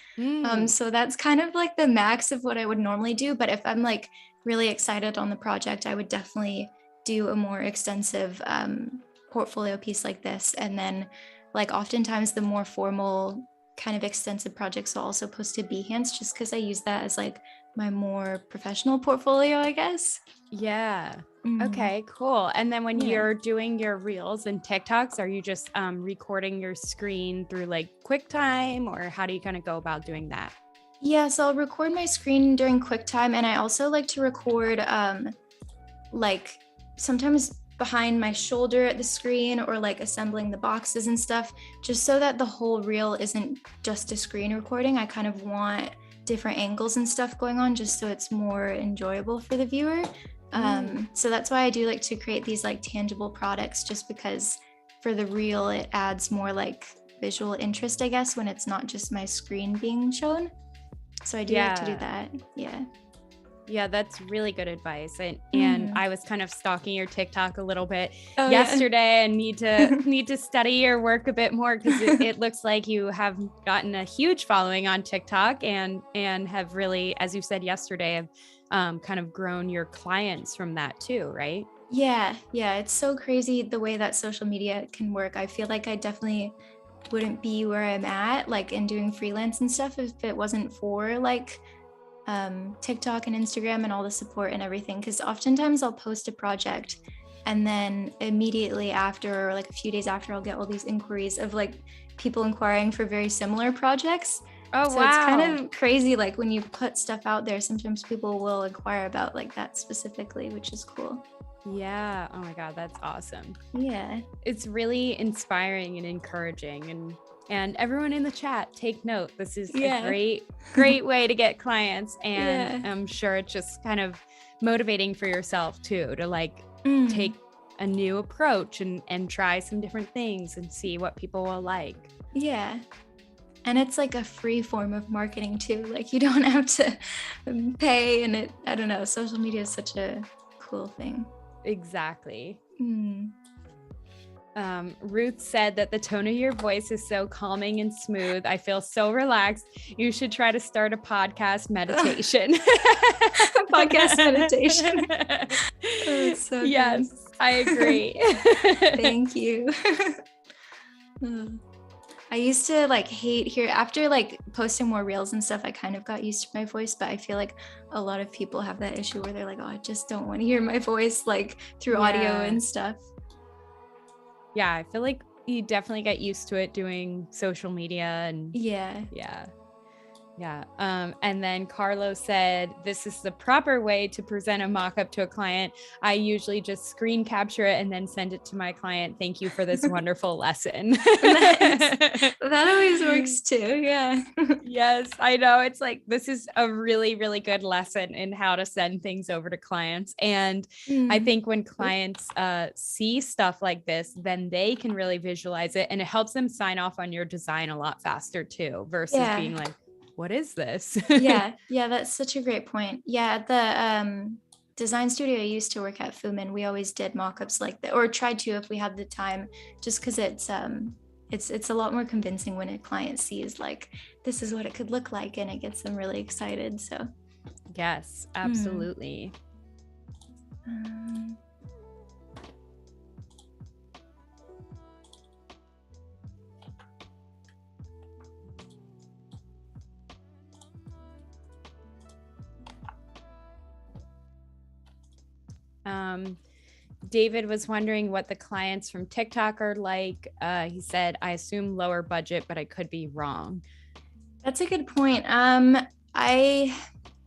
So that's kind of like the max of what I would normally do. But if I'm like really excited on the project, I would definitely do a more extensive portfolio piece like this. And then like oftentimes the more formal kind of extensive projects will also post to Behance, just because I use that as like my more professional portfolio, I guess. Yeah. Okay, cool. And then when you're doing your reels and TikToks, are you just recording your screen through like QuickTime, or how do you kind of go about doing that? Yeah, so I'll record my screen during QuickTime, and I also like to record like sometimes behind my shoulder at the screen, or like assembling the boxes and stuff, just so that the whole reel isn't just a screen recording. I kind of want different angles and stuff going on, just so it's more enjoyable for the viewer. So that's why I do like to create these like tangible products, just because for the reel it adds more like visual interest, I guess, when it's not just my screen being shown. So I do like to do that. Yeah, that's really good advice. And I was kind of stalking your TikTok a little bit yesterday and need to study your work a bit more, because it looks like you have gotten a huge following on TikTok and have really, as you said yesterday, have kind of grown your clients from that too, right? Yeah, it's so crazy the way that social media can work. I feel like I definitely wouldn't be where I'm at, like in doing freelance and stuff, if it wasn't for like TikTok and Instagram and all the support and everything. Because oftentimes I'll post a project and then immediately after, or like a few days after, I'll get all these inquiries of like people inquiring for very similar projects. Oh, so wow. It's kind of crazy, like when you put stuff out there, sometimes people will inquire about like that specifically, which is cool. Yeah. Oh my God, that's awesome. Yeah. It's really inspiring and encouraging, and everyone in the chat, take note. This is a great way to get clients. And I'm sure it's just kind of motivating for yourself too, to like a new approach and try some different things and see what people will like. Yeah. And it's like a free form of marketing too. Like you don't have to pay, and I don't know, social media is such a cool thing. Exactly. Ruth said that the tone of your voice is so calming and smooth. I feel so relaxed. You should try to start a podcast meditation. Podcast meditation. Oh, so yes, good. I agree. Thank you. I used to like hate after like posting more reels and stuff, I kind of got used to my voice, but I feel like a lot of people have that issue where they're like, oh, I just don't want to hear my voice like through audio and stuff. Yeah, I feel like you definitely get used to it doing social media and yeah. And then Carlos said, this is the proper way to present a mock-up to a client. I usually just screen capture it and then send it to my client. Thank you for this wonderful lesson. That always works too. Yeah. Yes, I know. It's like, this is a really, really good lesson in how to send things over to clients. And I think when clients see stuff like this, then they can really visualize it, and it helps them sign off on your design a lot faster too, versus being like, what is this? Yeah, that's such a great point. Yeah, the design studio I used to work at, FUMAN, we always did mock-ups like that, or tried to if we had the time, just because it's a lot more convincing when a client sees like, this is what it could look like, and it gets them really excited. So yes, absolutely. David was wondering what the clients from TikTok are like. He said, I assume lower budget, but I could be wrong. That's a good point. You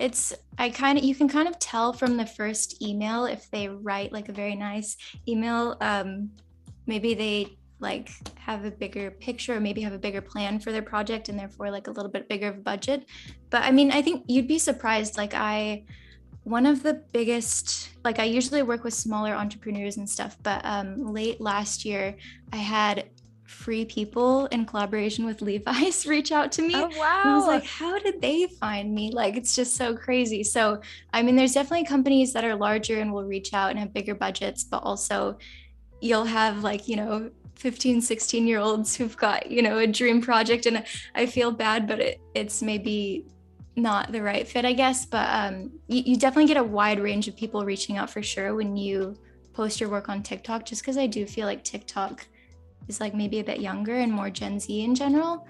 can kind of tell from the first email if they write like a very nice email. Maybe they like have a bigger picture, or maybe have a bigger plan for their project, and therefore like a little bit bigger of a budget. But I mean, I think you'd be surprised. Like one of the biggest, like I usually work with smaller entrepreneurs and stuff, but late last year I had Free People in collaboration with Levi's reach out to me. Oh, wow. And I was like, how did they find me? Like, it's just so crazy. So, I mean, there's definitely companies that are larger and will reach out and have bigger budgets, but also you'll have like, 15, 16-year-olds who've got, a dream project, and I feel bad, but it's maybe not the right fit, I guess. But you definitely get a wide range of people reaching out for sure when you post your work on TikTok, just because I do feel like TikTok is like maybe a bit younger and more Gen Z in general.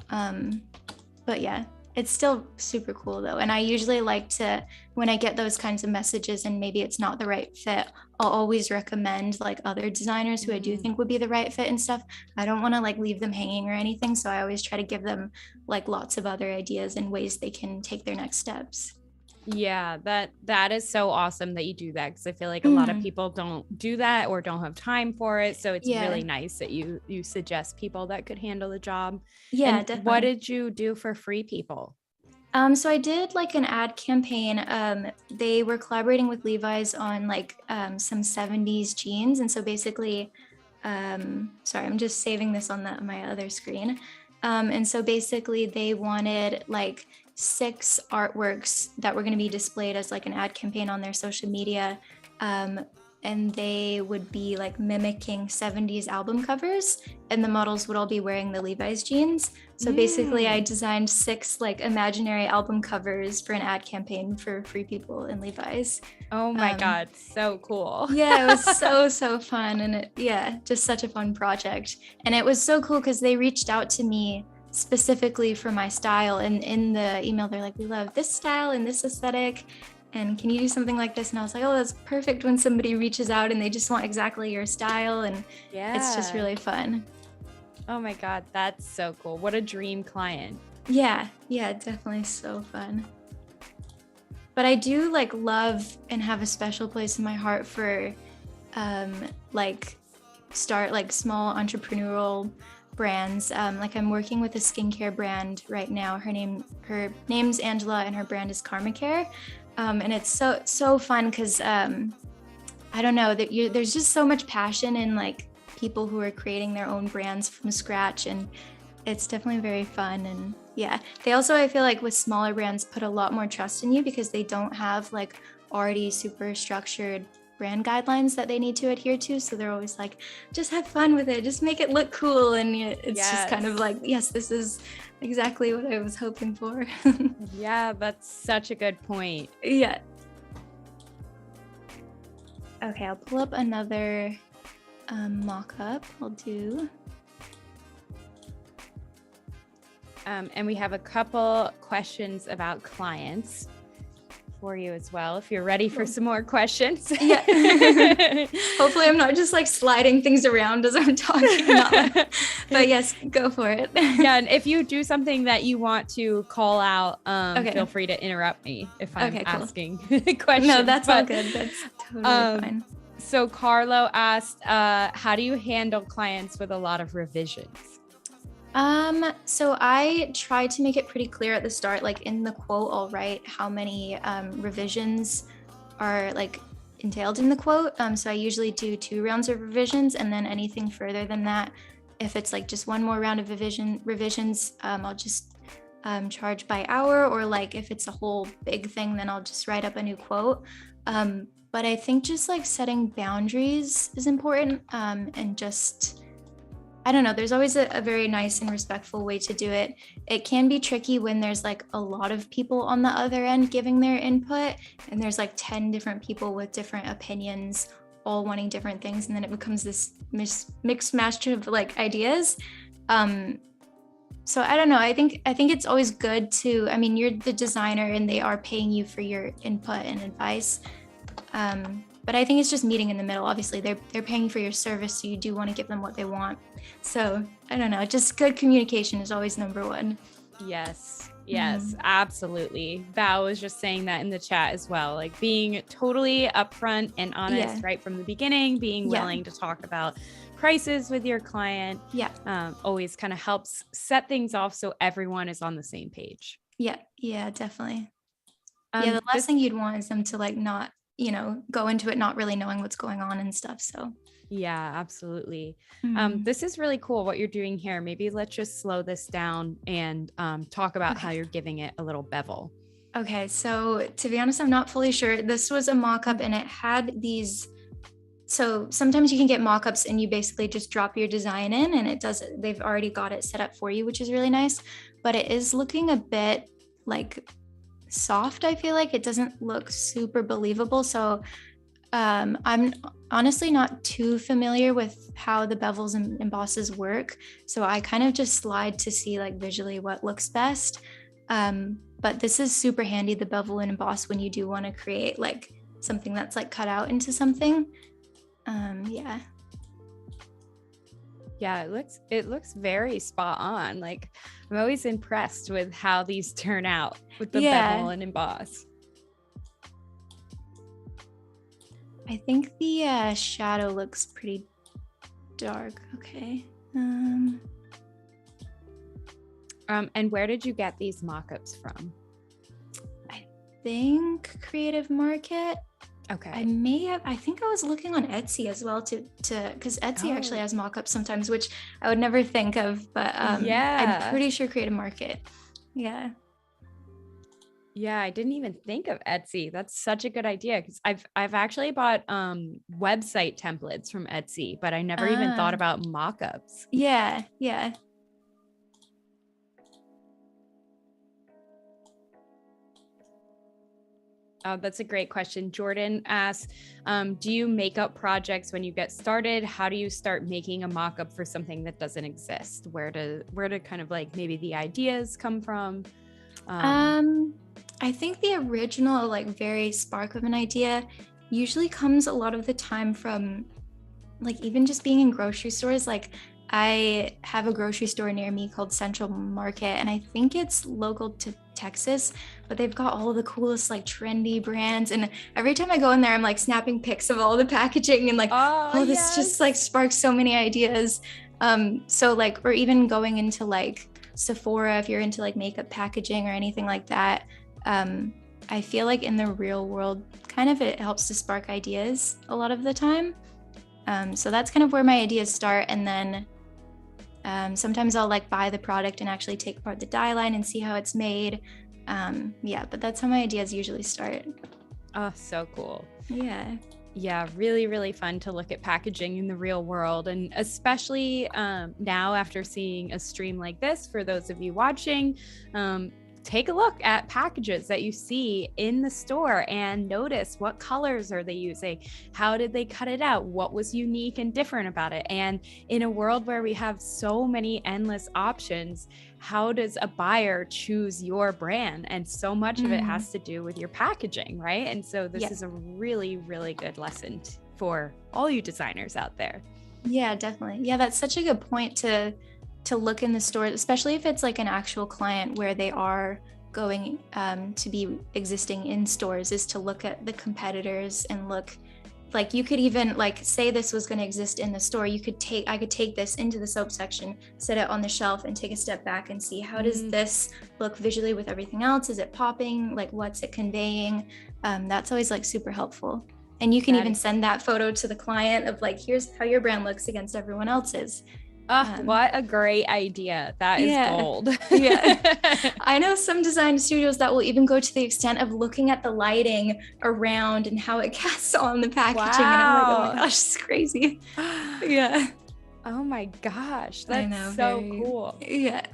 But yeah, it's still super cool though. And I usually like to, when I get those kinds of messages and maybe it's not the right fit, I'll always recommend like other designers who I do think would be the right fit and stuff. I don't want to like leave them hanging or anything. So I always try to give them like lots of other ideas and ways they can take their next steps. Yeah, that is so awesome that you do that, because I feel like a lot of people don't do that or don't have time for it. So it's really nice that you suggest people that could handle the job. Yeah, and definitely. What did you do for Free People? So I did like an ad campaign. They were collaborating with Levi's on like some 70s jeans. And so basically, sorry, I'm just saving this on my other screen. And so basically they wanted like 6 artworks that were going to be displayed as like an ad campaign on their social media. And they would be like mimicking 70s album covers, and the models would all be wearing the Levi's jeans. So basically I designed 6 like imaginary album covers for an ad campaign for Free People and Levi's. Oh my God, so cool. Yeah, it was so fun. And just such a fun project. And it was so cool because they reached out to me specifically for my style. And in the email, they're like, we love this style and this aesthetic, and can you do something like this? And I was like, oh, that's perfect when somebody reaches out and they just want exactly your style. And it's just really fun. Oh my God, that's so cool. What a dream client. Yeah, definitely so fun. But I do like love and have a special place in my heart for like start like small entrepreneurial brands. Like I'm working with a skincare brand right now. Her name's Angela, and her brand is Karma Care. And it's so fun because I don't know, that there's just so much passion in like people who are creating their own brands from scratch, and it's definitely very fun. And yeah, they also, I feel like with smaller brands, put a lot more trust in you because they don't have like already super structured brand guidelines that they need to adhere to. So they're always like, just have fun with it, just make it look cool. And it's just kind of like, yes, this is exactly what I was hoping for. Yeah, that's such a good point. Yeah. Okay, I'll pull up another mock-up. I'll do. And we have a couple questions about clients for you as well, if you're ready for some more questions. Yeah. Hopefully I'm not just like sliding things around as I'm talking. But yes, go for it. Yeah, and if you do something that you want to call out, okay. Feel free to interrupt me if I'm asking questions. No, that's all good. That's totally fine. So Carlo asked, how do you handle clients with a lot of revisions? So I try to make it pretty clear at the start, like in the quote, I'll write how many revisions are like entailed in the quote. So I usually do 2 rounds of revisions, and then anything further than that, if it's like just one more round of revisions, I'll just charge by hour, or like if it's a whole big thing, then I'll just write up a new quote. But I think just like setting boundaries is important, and just, I don't know, there's always a very nice and respectful way to do it. It can be tricky when there's like a lot of people on the other end giving their input, and there's like 10 different people with different opinions, all wanting different things, and then it becomes this mixed match of like ideas. So I don't know, I think it's always good to, I mean, you're the designer and they are paying you for your input and advice. But I think it's just meeting in the middle. Obviously, they're paying for your service, so you do want to give them what they want. So I don't know, just good communication is always number one. Yes, absolutely. Val was just saying that in the chat as well, like being totally upfront and honest right from the beginning, being willing to talk about prices with your client. Always kind of helps set things off so everyone is on the same page. Yeah, definitely. The last thing you'd want is them to like not, go into it not really knowing what's going on and stuff. So yeah, absolutely. This is really cool what you're doing here. Maybe let's just slow this down and talk about how you're giving it a little bevel. Okay, so to be honest, I'm not fully sure. This was a mock-up and it had these, so sometimes you can get mock-ups and you basically just drop your design in and they've already got it set up for you, which is really nice, but it is looking a bit like soft. I feel like it doesn't look super believable. So I'm honestly not too familiar with how the bevels and embosses work. So I kind of just slide to see like visually what looks best. But this is super handy, the bevel and emboss, when you do want to create like something that's like cut out into something. Yeah, it looks very spot on. Like I'm always impressed with how these turn out with the bevel and emboss. I think the shadow looks pretty dark. Okay. And where did you get these mock-ups from? I think Creative Market. Okay. I think I was looking on Etsy as well because Etsy actually has mock-ups sometimes, which I would never think of, but I'm pretty sure Creative Market. Yeah, I didn't even think of Etsy. That's such a good idea, because I've actually bought website templates from Etsy, but I never even thought about mock-ups. Yeah. That's a great question. Jordan asks, do you make up projects when you get started? How do you start making a mock-up for something that doesn't exist? Where do kind of like maybe the ideas come from? I think the original like very spark of an idea usually comes a lot of the time from like even just being in grocery stores. Like I have a grocery store near me called Central Market, and I think it's local to Texas, but they've got all the coolest like trendy brands, and every time I go in there I'm like snapping pics of all the packaging and like this just like sparks so many ideas. So like, or even going into like Sephora, if you're into like makeup packaging or anything like that, I feel like in the real world kind of it helps to spark ideas a lot of the time. So that's kind of where my ideas start. And then sometimes I'll like buy the product and actually take apart the dye line and see how it's made. But that's how my ideas usually start. Oh, so cool. Yeah. Yeah, really, really fun to look at packaging in the real world. And especially now after seeing a stream like this, for those of you watching, take a look at packages that you see in the store and notice what colors are they using? How did they cut it out? What was unique and different about it? And in a world where we have so many endless options, how does a buyer choose your brand? And so much of it has to do with your packaging, right? And so this is a really, really good lesson for all you designers out there. Yeah, definitely. Yeah, that's such a good point to look in the store, especially if it's like an actual client where they are going to be existing in stores, is to look at the competitors and look, like you could even like say this was going to exist in the store. I could take this into the soap section, set it on the shelf and take a step back and see how does this look visually with everything else? Is it popping? Like what's it conveying? That's always like super helpful. And you can even send that photo to the client of like, here's how your brand looks against everyone else's. What a great idea. That is gold. I know some design studios that will even go to the extent of looking at the lighting around and how it casts on the packaging. Wow. And I'm like, oh my gosh, it's crazy. Yeah. Oh my gosh. That's so cool. Yeah.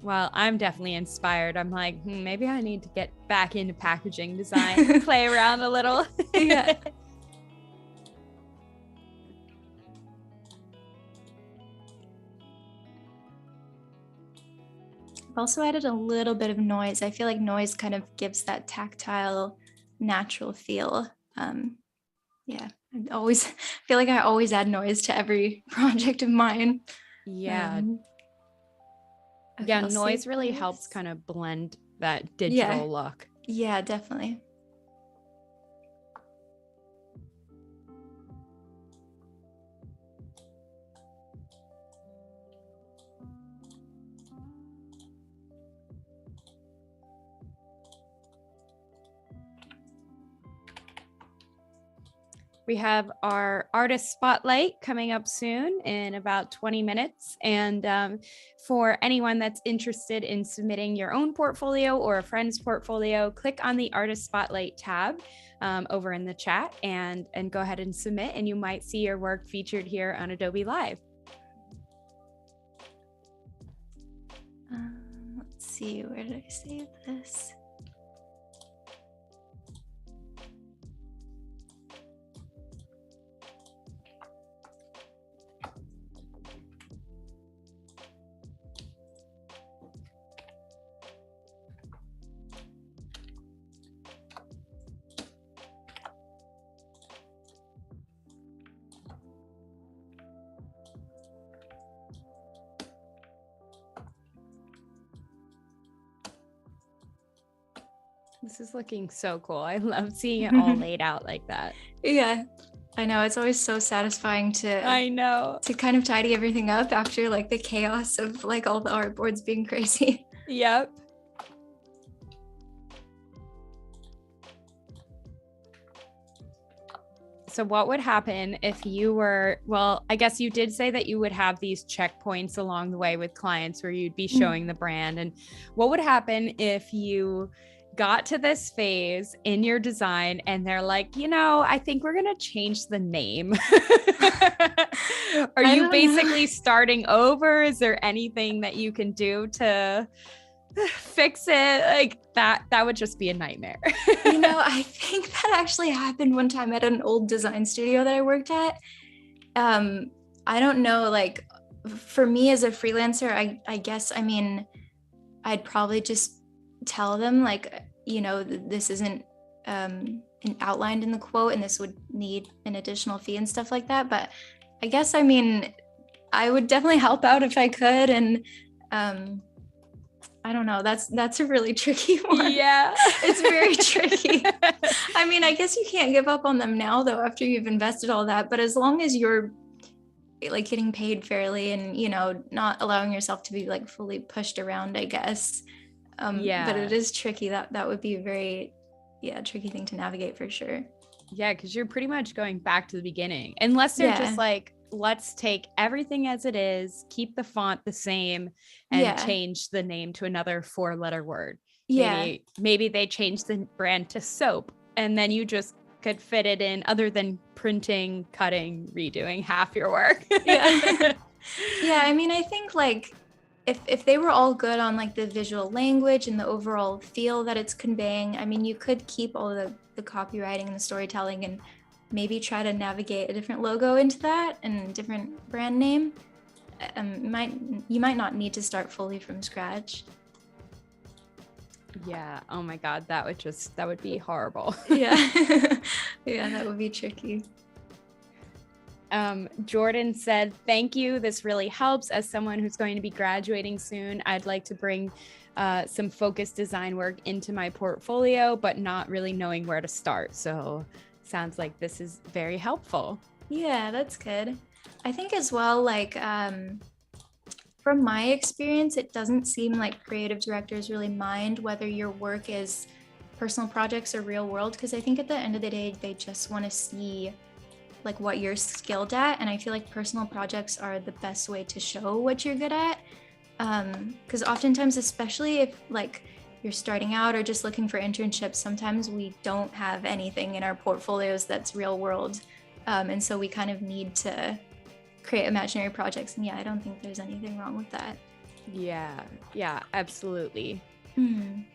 Well, I'm definitely inspired. I'm like, maybe I need to get back into packaging design, play around a little. Yeah. Also added a little bit of noise. I feel like noise kind of gives that tactile, natural feel. I always feel like I always add noise to every project of mine. Yeah. Noise really helps kind of blend that digital look. Yeah, definitely. We have our artist spotlight coming up soon in about 20 minutes. And for anyone that's interested in submitting your own portfolio or a friend's portfolio, click on the artist spotlight tab over in the chat and go ahead and submit, and you might see your work featured here on Adobe Live. Let's see, where did I save this? This is looking so cool. I love seeing it all laid out like that. Yeah, I know. It's always so satisfying to kind of tidy everything up after like the chaos of like all the artboards being crazy. Yep. So what would happen if you were, well, I guess you did say that you would have these checkpoints along the way with clients where you'd be showing the brand. And what would happen if you got to this phase in your design and they're like, I think we're going to change the name? Are you basically starting over? Is there anything that you can do to fix it? Like that would just be a nightmare. I think that actually happened one time at an old design studio that I worked at. I don't know, like for me as a freelancer, I guess, I'd probably just tell them like, this isn't outlined in the quote and this would need an additional fee and stuff like that. But I guess, I would definitely help out if I could. And I don't know. That's a really tricky one. Yeah. It's very tricky. I guess you can't give up on them now though, after you've invested all that, but as long as you're like getting paid fairly and, not allowing yourself to be like fully pushed around, I guess. But it is tricky. That would be very, yeah, tricky thing to navigate for sure. Yeah, because you're pretty much going back to the beginning, unless they're just like, let's take everything as it is, keep the font the same, and change the name to another 4-letter word. Maybe they change the brand to soap, and then you just could fit it in, other than printing, cutting, redoing half your work. Yeah, I mean, I think like if they were all good on like the visual language and the overall feel that it's conveying, I mean, you could keep all the copywriting and the storytelling and maybe try to navigate a different logo into that and a different brand name. You might not need to start fully from scratch. Yeah. Oh my God. That would be horrible. Yeah. Yeah, that would be tricky. Jordan said, thank you. This really helps. As someone who's going to be graduating soon, I'd like to bring some focused design work into my portfolio, but not really knowing where to start. So sounds like this is very helpful. Yeah, that's good. I think as well, like, from my experience, it doesn't seem like creative directors really mind whether your work is personal projects or real world, because I think at the end of the day, they just want to see like what you're skilled at. And I feel like personal projects are the best way to show what you're good at. Because oftentimes, especially if like you're starting out or just looking for internships, sometimes we don't have anything in our portfolios that's real world. And so we kind of need to create imaginary projects. And yeah, I don't think there's anything wrong with that. Yeah, absolutely. Mm.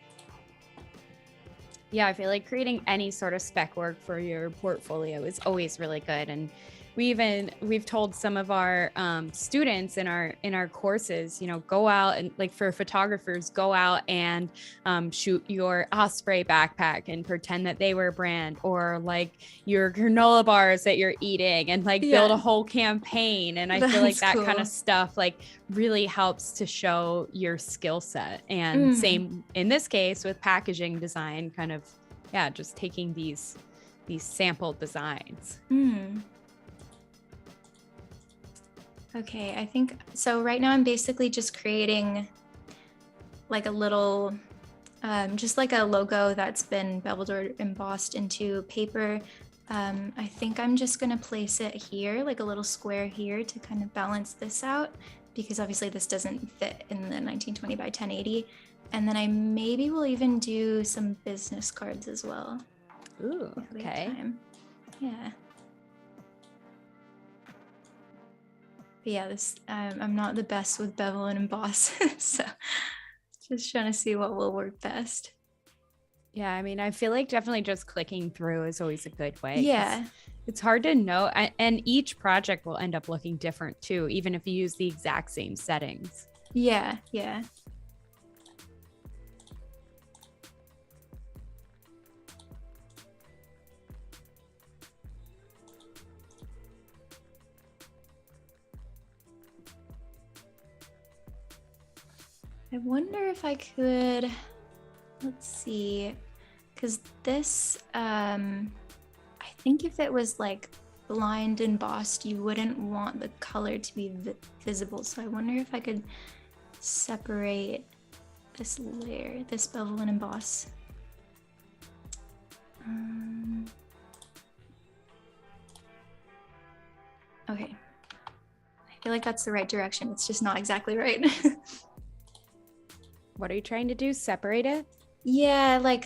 Yeah, I feel like creating any sort of spec work for your portfolio is always really good. And we've told some of our students in our courses, go out and, like, for photographers, go out and shoot your Osprey backpack and pretend that they were a brand, or like your granola bars that you're eating, and like build a whole campaign. And I feel like that kind of stuff like really helps to show your skill set. And same in this case with packaging design, kind of, just taking these sample designs. Okay, I think so. Right now I'm basically just creating like a little, just like a logo that's been beveled or embossed into paper. I think I'm just gonna place it here, like a little square here, to kind of balance this out, because obviously this doesn't fit in the 1920 by 1080. And then I maybe will even do some business cards as well. Ooh, okay. Yeah. But yeah, this I'm not the best with bevel and emboss, so just trying to see what will work best. Yeah, I mean, I feel like definitely just clicking through is always a good way. Yeah. It's hard to know, and each project will end up looking different too, even if you use the exact same settings. Yeah. I wonder if I could, let's see, because this, I think if it was like blind embossed, you wouldn't want the color to be visible. So I wonder if I could separate this layer, this bevel and emboss. Okay. I feel like that's the right direction. It's just not exactly right. What are you trying to do? Separate it? Yeah, like,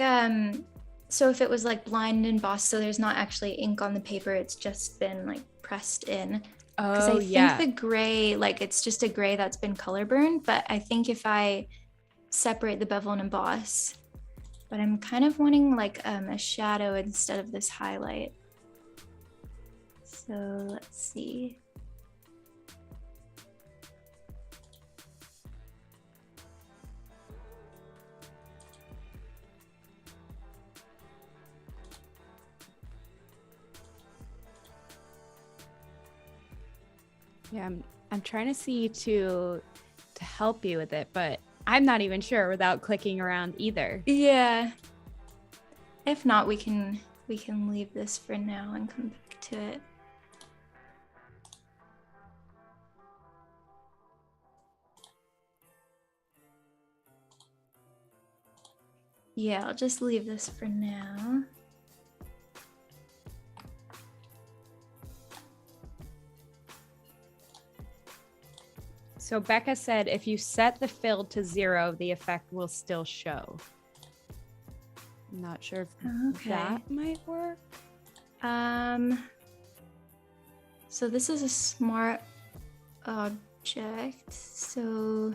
so if it was like blind embossed, so there's not actually ink on the paper, it's just been like pressed in. Because I think the gray, like it's just a gray that's been color burned, but I think if I separate the bevel and emboss, but I'm kind of wanting like a shadow instead of this highlight. So let's see. Yeah, I'm trying to see to help you with it, but I'm not even sure without clicking around either. Yeah. If not, we can leave this for now and come back to it. Yeah, I'll just leave this for now. So Becca said, if you set the fill to 0, the effect will still show. I'm not sure if that might work. So this is a smart object. So,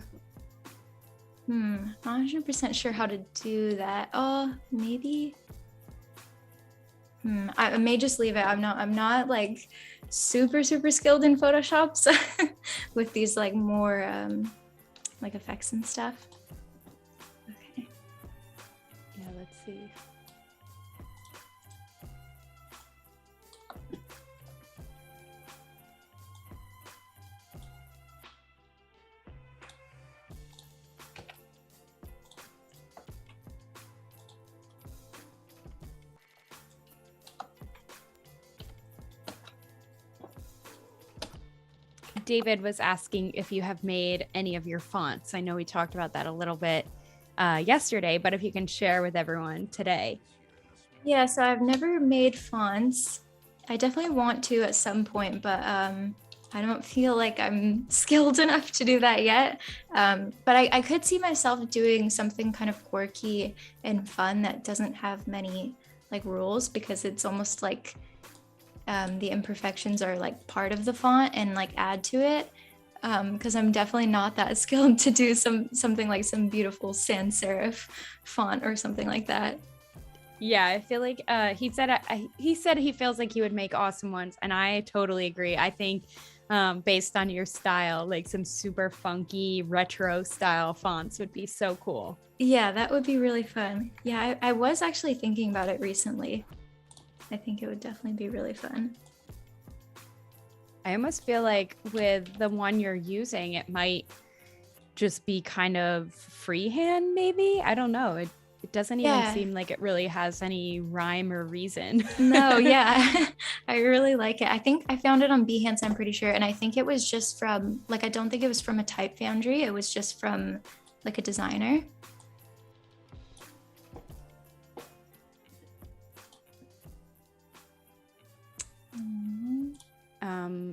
not 100% sure how to do that. Oh, maybe. I may just leave it. I'm not like super skilled in Photoshop, so with these like more like effects and stuff. Okay. Yeah, let's see. David was asking if you have made any of your fonts. I know we talked about that a little bit yesterday, but if you can share with everyone today. Yeah, so I've never made fonts. I definitely want to at some point, but I don't feel like I'm skilled enough to do that yet. But I could see myself doing something kind of quirky and fun that doesn't have many like rules, because it's almost like the imperfections are like part of the font and like add to it. Because I'm definitely not that skilled to do something like some beautiful sans serif font or something like that. Yeah, I feel like he said he feels like he would make awesome ones, and I totally agree. I think based on your style, like some super funky retro style fonts would be so cool. Yeah, that would be really fun. Yeah, I was actually thinking about it recently. I think it would definitely be really fun. I almost feel like with the one you're using, it might just be kind of freehand, maybe. I don't know. It doesn't even seem like it really has any rhyme or reason. No, yeah. I really like it. I think I found it on Behance, I'm pretty sure. And I think it was just from, like, I don't think it was from a type foundry. It was just from like a designer.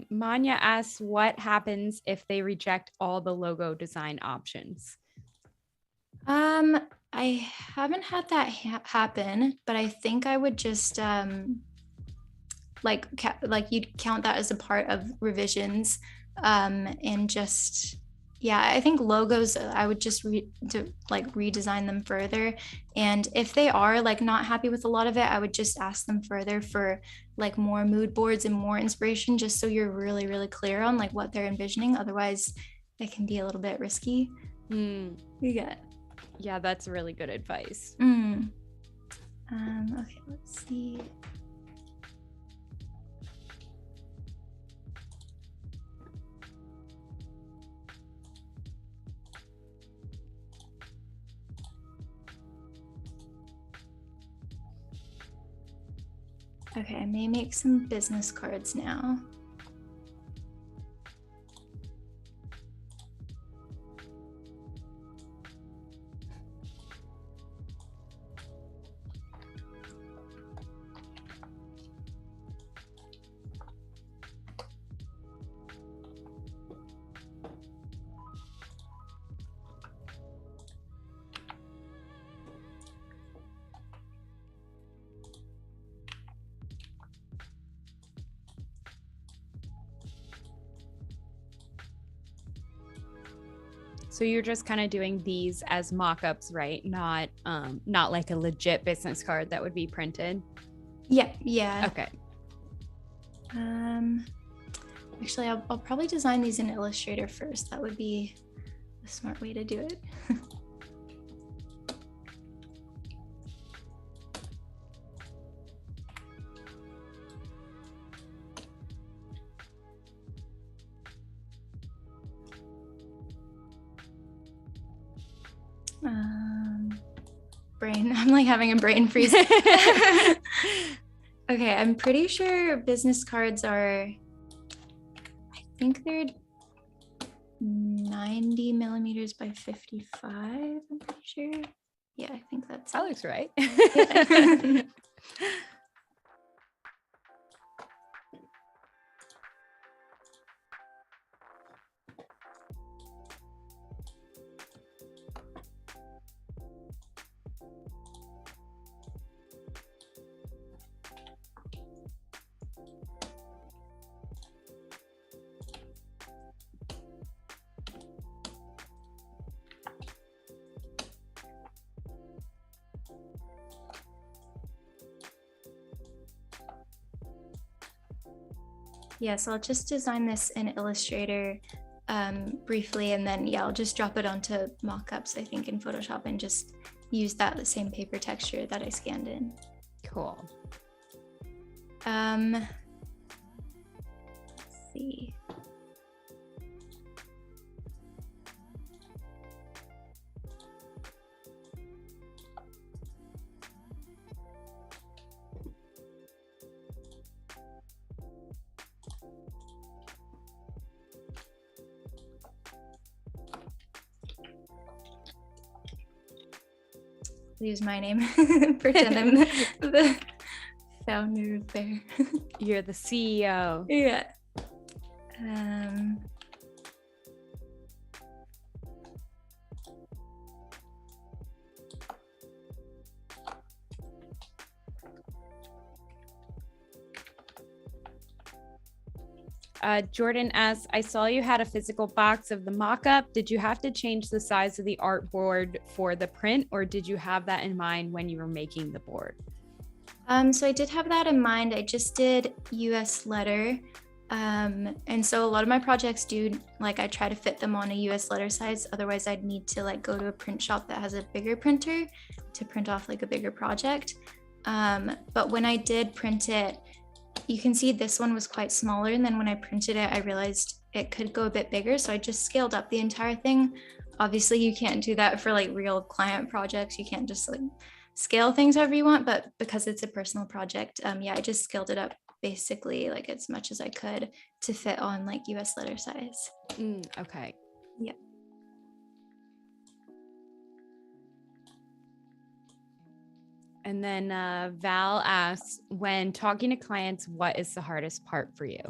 Manya asks, what happens if they reject all the logo design options? I haven't had that happen, but I think I would just like you'd count that as a part of revisions, and just I think logos I would just redesign them further, and if they are like not happy with a lot of it, I would just ask them further for like more mood boards and more inspiration, just so you're really clear on like what they're envisioning. Otherwise it can be a little bit risky. Yeah, that's really good advice. Okay, let's see. Okay, I may make some business cards now. So you're just kind of doing these as mock-ups, right? Not like a legit business card that would be printed. Yeah. Okay. Actually, I'll probably design these in Illustrator first. That would be a smart way to do it. I'm like having a brain freeze. Okay, I'm pretty sure business cards are, I think they're 90 millimeters by 55, I'm pretty sure. Yeah, I think that's that looks right. Yeah. Yeah, so I'll just design this in Illustrator briefly, and then I'll just drop it onto mockups, I think, in Photoshop, and just use the same paper texture that I scanned in. Cool. Let's see. Use my name. Pretend I'm the founder of Bear. You're the CEO. Yeah. Jordan asks, I saw you had a physical box of the mock-up. Did you have to change the size of the artboard for the print, or did you have that in mind when you were making the board? So I did have that in mind. I just did US letter. And so a lot of my projects do, like, I try to fit them on a US letter size. Otherwise I'd need to like go to a print shop that has a bigger printer to print off like a bigger project. But when I did print it, you can see this one was quite smaller. And then when I printed it, I realized it could go a bit bigger. So I just scaled up the entire thing. Obviously you can't do that for like real client projects. You can't just like scale things however you want, but because it's a personal project, I just scaled it up basically like as much as I could to fit on like US letter size. Okay. Yeah. And then Val asks, when talking to clients, what is the hardest part for you?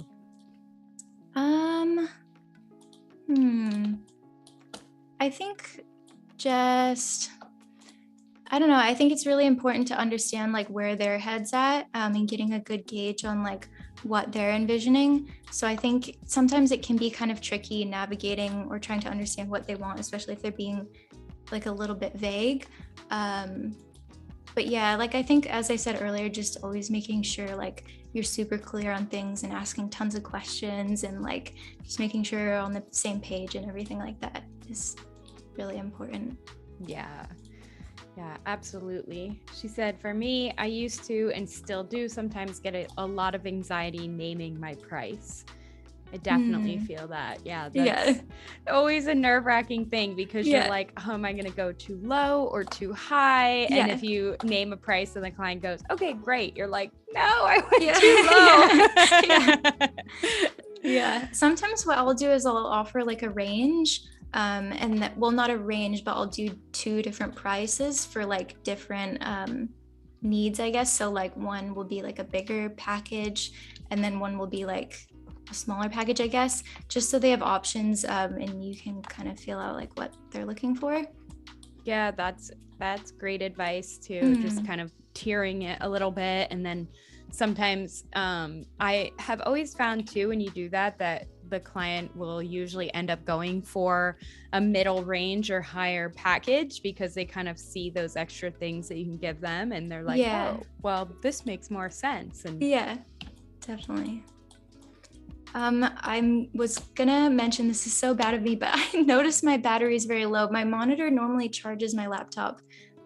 I think I don't know. I think it's really important to understand like where their head's at, and getting a good gauge on like what they're envisioning. So I think sometimes it can be kind of tricky navigating or trying to understand what they want, especially if they're being like a little bit vague. But yeah, like I think, as I said earlier, just always making sure like you're super clear on things and asking tons of questions and like just making sure you're on the same page and everything like that is really important. Yeah, absolutely. She said, for me, I used to and still do sometimes get a lot of anxiety naming my price. I definitely feel that. Yeah, that's always a nerve-wracking thing because you're like, oh, am I going to go too low or too high? And if you name a price and the client goes, okay, great, you're like, no, I went too low. Sometimes what I'll do is I'll offer like a range, and that, well, not a range, but I'll do 2 different prices for like different needs, I guess. So like one will be like a bigger package, and then one will be like a smaller package, I guess, just so they have options, and you can kind of feel out like what they're looking for. Yeah, that's great advice too. Just kind of tiering it a little bit. And then sometimes I have always found too, when you do that the client will usually end up going for a middle range or higher package because they kind of see those extra things that you can give them and they're like, oh, well, this makes more sense. And definitely. I was gonna mention, this is so bad of me, but I noticed my battery is very low. My monitor normally charges my laptop.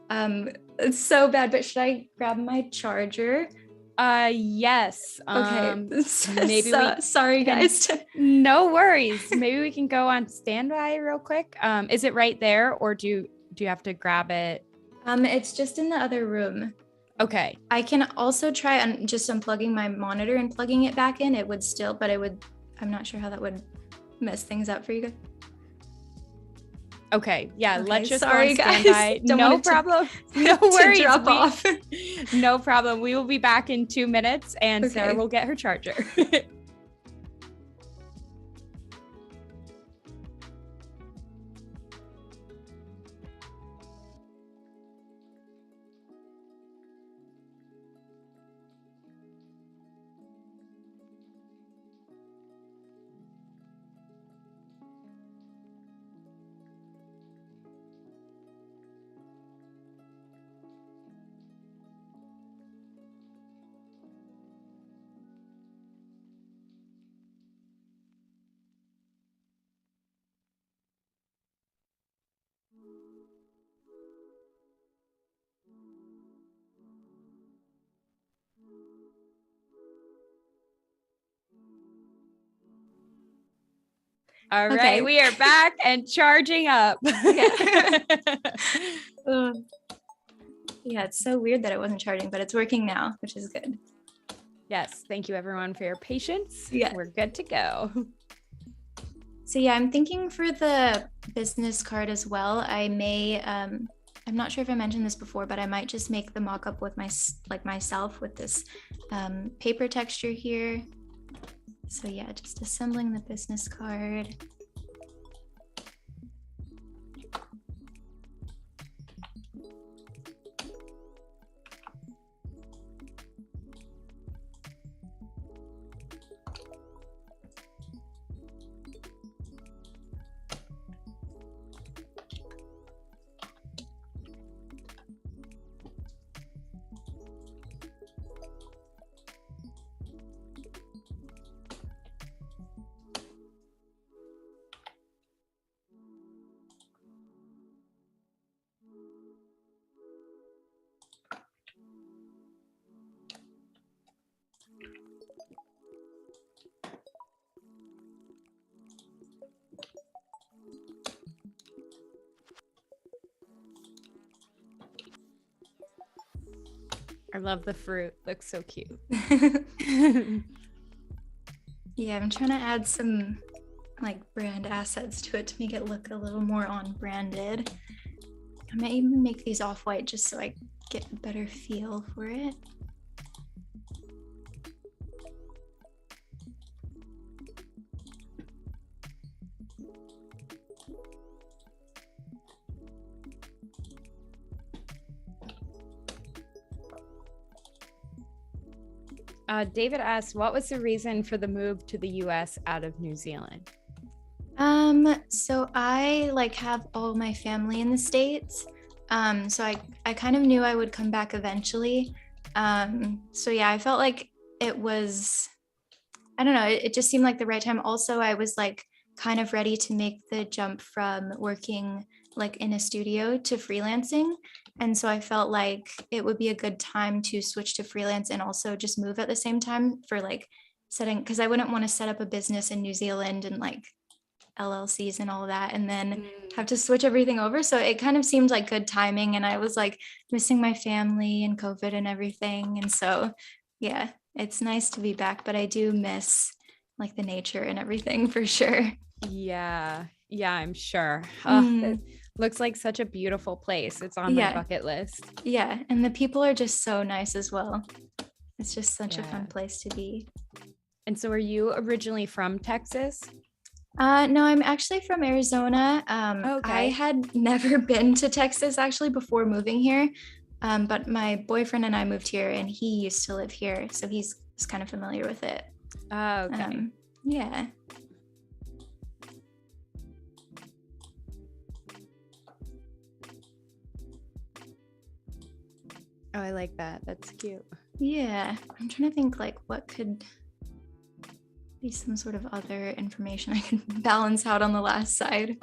It's so bad, but should I grab my charger? Yes. Okay. Maybe sorry guys. No worries. Maybe we can go on standby real quick. Is it right there, or do you have to grab it? It's just in the other room. Okay. I can also try just unplugging my monitor and plugging it back in. It would still, but I'm not sure how that would mess things up for you guys. Okay. Yeah. Okay, Let's just sorry, go on guys. standby. Don't No want it to- problem. No worries. to drop off. No problem. We will be back in 2 minutes and Okay. Sarah will get her charger. All right, Okay. we are back and charging up. Yeah. Yeah, it's so weird that it wasn't charging, but it's working now, which is good. Yes, thank you everyone for your patience. Yeah. We're good to go. So yeah, I'm thinking for the business card as well. I may, I'm not sure if I mentioned this before, but I might just make the mock-up with myself with this paper texture here. So yeah, just assembling the business card. I love the fruit. Looks so cute. Yeah, I'm trying to add some like brand assets to it to make it look a little more on branded. I might even make these off-white just so I get a better feel for it. David asks, what was the reason for the move to the US out of New Zealand? So I like have all my family in the States. So I kind of knew I would come back eventually. So yeah, I felt like it was, I don't know, it just seemed like the right time. Also, I was like kind of ready to make the jump from working like in a studio to freelancing. And so I felt like it would be a good time to switch to freelance and also just move at the same time for like setting, because I wouldn't want to set up a business in New Zealand and like LLCs and all that and then have to switch everything over. So it kind of seemed like good timing. And I was like missing my family and COVID and everything. And so, yeah, it's nice to be back, but I do miss like the nature and everything for sure. Yeah, I'm sure. It looks like such a beautiful place. It's on my bucket list. Yeah, and the people are just so nice as well. It's just such a fun place to be. And so are you originally from Texas? No, I'm actually from Arizona. Okay. I had never been to Texas actually before moving here. But my boyfriend and I moved here and he used to live here. So he's kind of familiar with it. Okay. Yeah. Oh, I like that. That's cute. Yeah. I'm trying to think like what could be some sort of other information I can balance out on the last side.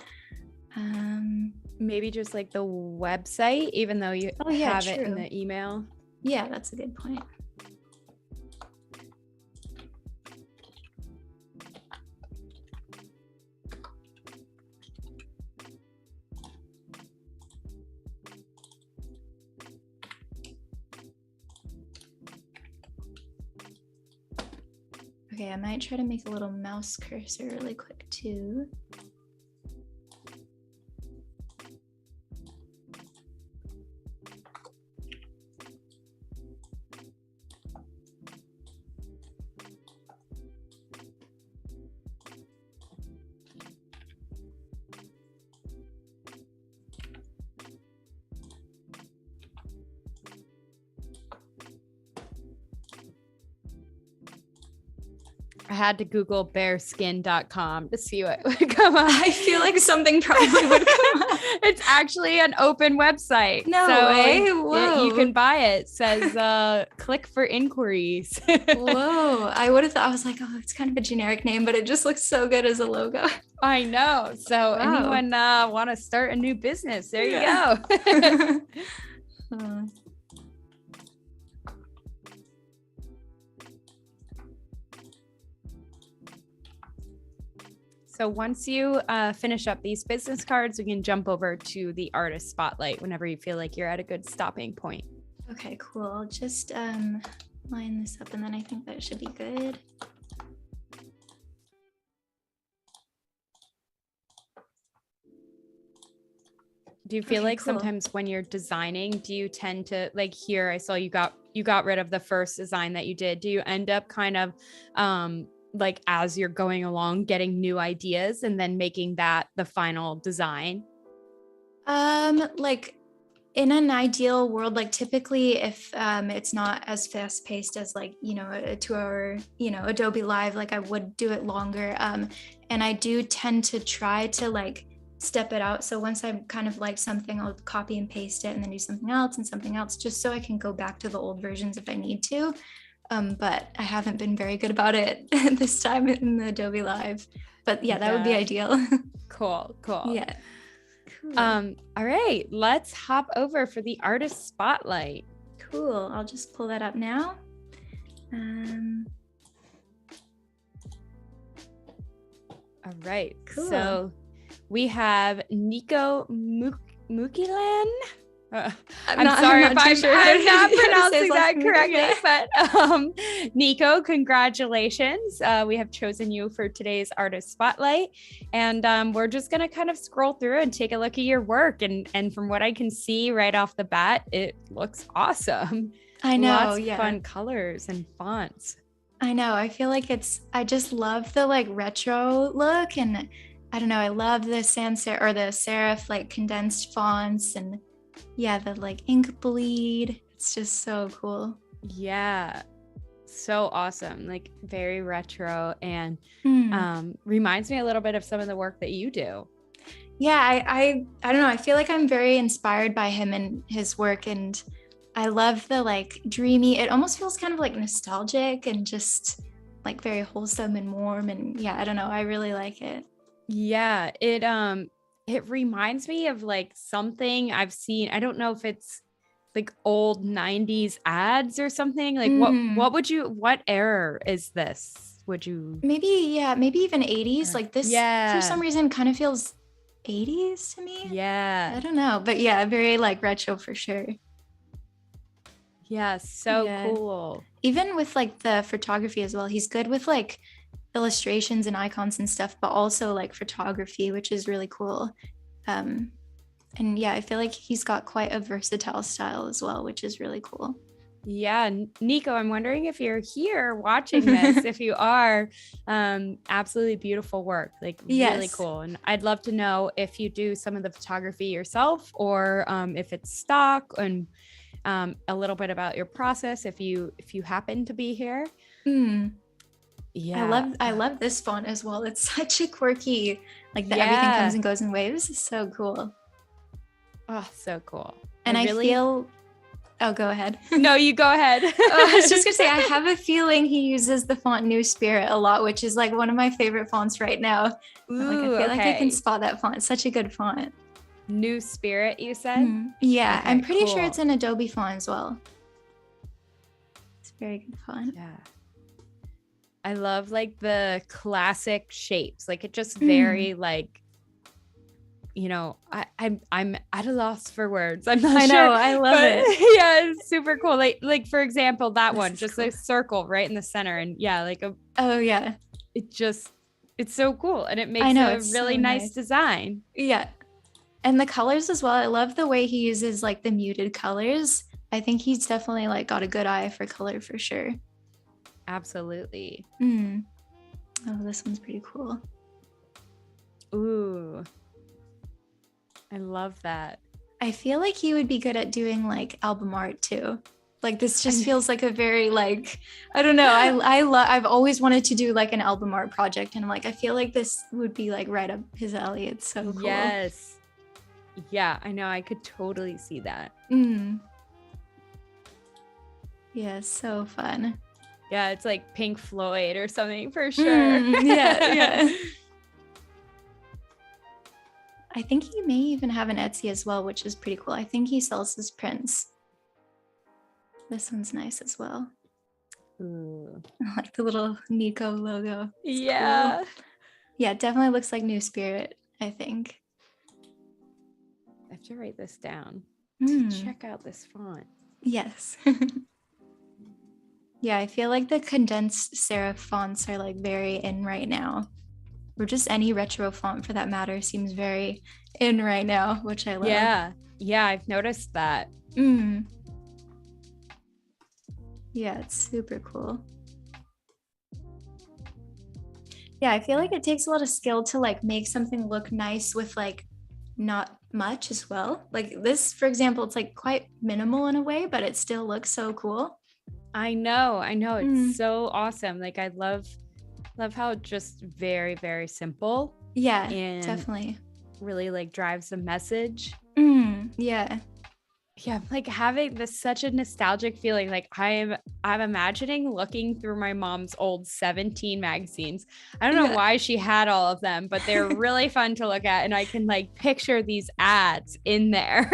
Maybe just like the website, even though you have it in the email. Yeah, that's a good point. Okay, I might try to make a little mouse cursor really quick too. I had to Google bearskin.com to see what would come up. I feel like something probably would come up. It's actually an open website. No way. Whoa. You can buy it. It says click for inquiries. Whoa. I would have thought, I was like, oh, it's kind of a generic name, but it just looks so good as a logo. I know. So anyone want to start a new business, there you go. So once you finish up these business cards, we can jump over to the artist spotlight whenever you feel like you're at a good stopping point. Okay, cool. I'll just line this up and then I think that should be good. Do you feel like sometimes when you're designing, do you tend to, like here, I saw you got rid of the first design that you did. Do you end up kind of like as you're going along getting new ideas and then making that the final design? Like in an ideal world, like typically if it's not as fast paced as like, you know, a 2-hour, you know, Adobe Live, like I would do it longer. And I do tend to try to like step it out. So once I kind of like something, I'll copy and paste it and then do something else and something else, just so I can go back to the old versions if I need to. But I haven't been very good about it this time in the Adobe Live. But yeah, that would be ideal. Cool. Yeah. Cool. All right, let's hop over for the artist spotlight. Cool. I'll just pull that up now. All right. Cool. So we have Nico Mukilan. I'm sorry if I'm not pronouncing that correctly, but Nico, congratulations. We have chosen you for today's artist spotlight, and we're just going to kind of scroll through and take a look at your work. And from what I can see right off the bat, it looks awesome. I know. Lots of fun colors and fonts. I know. I feel like I just love the like retro look, and I don't know. I love the sans serif or the serif like condensed fonts, and yeah, the like ink bleed. It's just so cool. Yeah, so awesome. Like very retro, and reminds me a little bit of some of the work that you do. Yeah, I don't know. I feel like I'm very inspired by him and his work, and I love the like dreamy. It almost feels kind of like nostalgic and just like very wholesome and warm. And yeah, I don't know. I really like it. Yeah, it reminds me of like something I've seen. I don't know if it's like old 90s ads or something. Like what era is this? Would you maybe even 80s? Like this for some reason kind of feels 80s to me. Yeah. I don't know. But yeah, very like retro for sure. Yeah, so cool. Even with like the photography as well. He's good with like illustrations and icons and stuff, but also like photography, which is really cool. And yeah, I feel like he's got quite a versatile style as well, which is really cool. Yeah, Nico, I'm wondering if you're here watching this. If you are, absolutely beautiful work, like really cool. And I'd love to know if you do some of the photography yourself, or if it's stock, and a little bit about your process if you happen to be here. Yeah, I love this font as well. It's such a quirky, like everything comes and goes in waves. It's so cool. Oh, so cool. And I feel go ahead. No, you go ahead. I was just gonna say, I have a feeling he uses the font New Spirit a lot, which is like one of my favorite fonts right now. Ooh, I feel like I can spot that font. It's such a good font. New Spirit, you said? Yeah, okay, I'm pretty sure it's an Adobe font as well. It's a very good font. Yeah. I love like the classic shapes. Like it just very like, you know, I'm at a loss for words. I'm not sure. I know, I love it. Yeah, it's super cool. Like for example, that one, just cool. A circle right in the center, and yeah, like it's so cool, and it makes a really nice design. Yeah. And the colors as well. I love the way he uses like the muted colors. I think he's definitely like got a good eye for color for sure. Absolutely. Oh, this one's pretty cool. Ooh. I love that. I feel like he would be good at doing like album art too. Like this just feels like a very like, I don't know. I've always wanted to do like an album art project, and I'm like, I feel like this would be like right up his alley. It's so cool. Yes. Yeah, I know. I could totally see that. Yeah, so fun. Yeah, it's like Pink Floyd or something for sure. Yeah. I think he may even have an Etsy as well, which is pretty cool. I think he sells his prints. This one's nice as well. Ooh. I like the little Nico logo. It's yeah. Cool. Yeah, it definitely looks like New Spirit, I think. I have to write this down. Check out this font. Yes. Yeah, I feel like the condensed serif fonts are like very in right now. Or just any retro font for that matter seems very in right now, which I love. Yeah, I've noticed that. Yeah, it's super cool. Yeah, I feel like it takes a lot of skill to like make something look nice with like not much as well. Like this, for example, it's like quite minimal in a way, but it still looks so cool. I know. It's so awesome. Like I love how it's just very, very simple. Yeah, and definitely. Really like drives the message. Yeah. Yeah, like having this such a nostalgic feeling. Like I'm imagining looking through my mom's old 17 magazines. I don't know why she had all of them, but they're really fun to look at, and I can like picture these ads in there.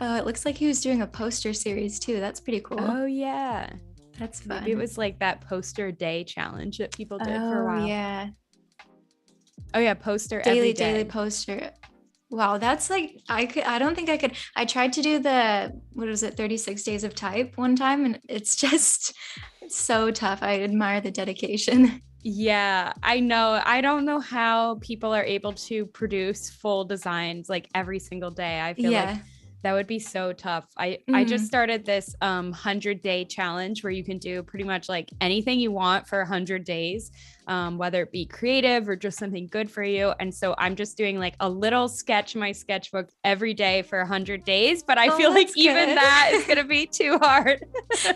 Oh, it looks like he was doing a poster series too. That's pretty cool. Oh yeah, that's fun. Maybe it was like that poster day challenge that people did for a while. Oh yeah, poster daily every day. Daily poster. Wow, that's like I don't think I could. I tried to do the 36 days of type one time, and it's so tough. I admire the dedication. Yeah, I know. I don't know how people are able to produce full designs like every single day. I feel like that would be so tough. I just started this 100-day challenge where you can do pretty much like anything you want for 100 days, whether it be creative or just something good for you. And so I'm just doing like a little sketch in my sketchbook every day for 100 days. But I feel like even that is going to be too hard.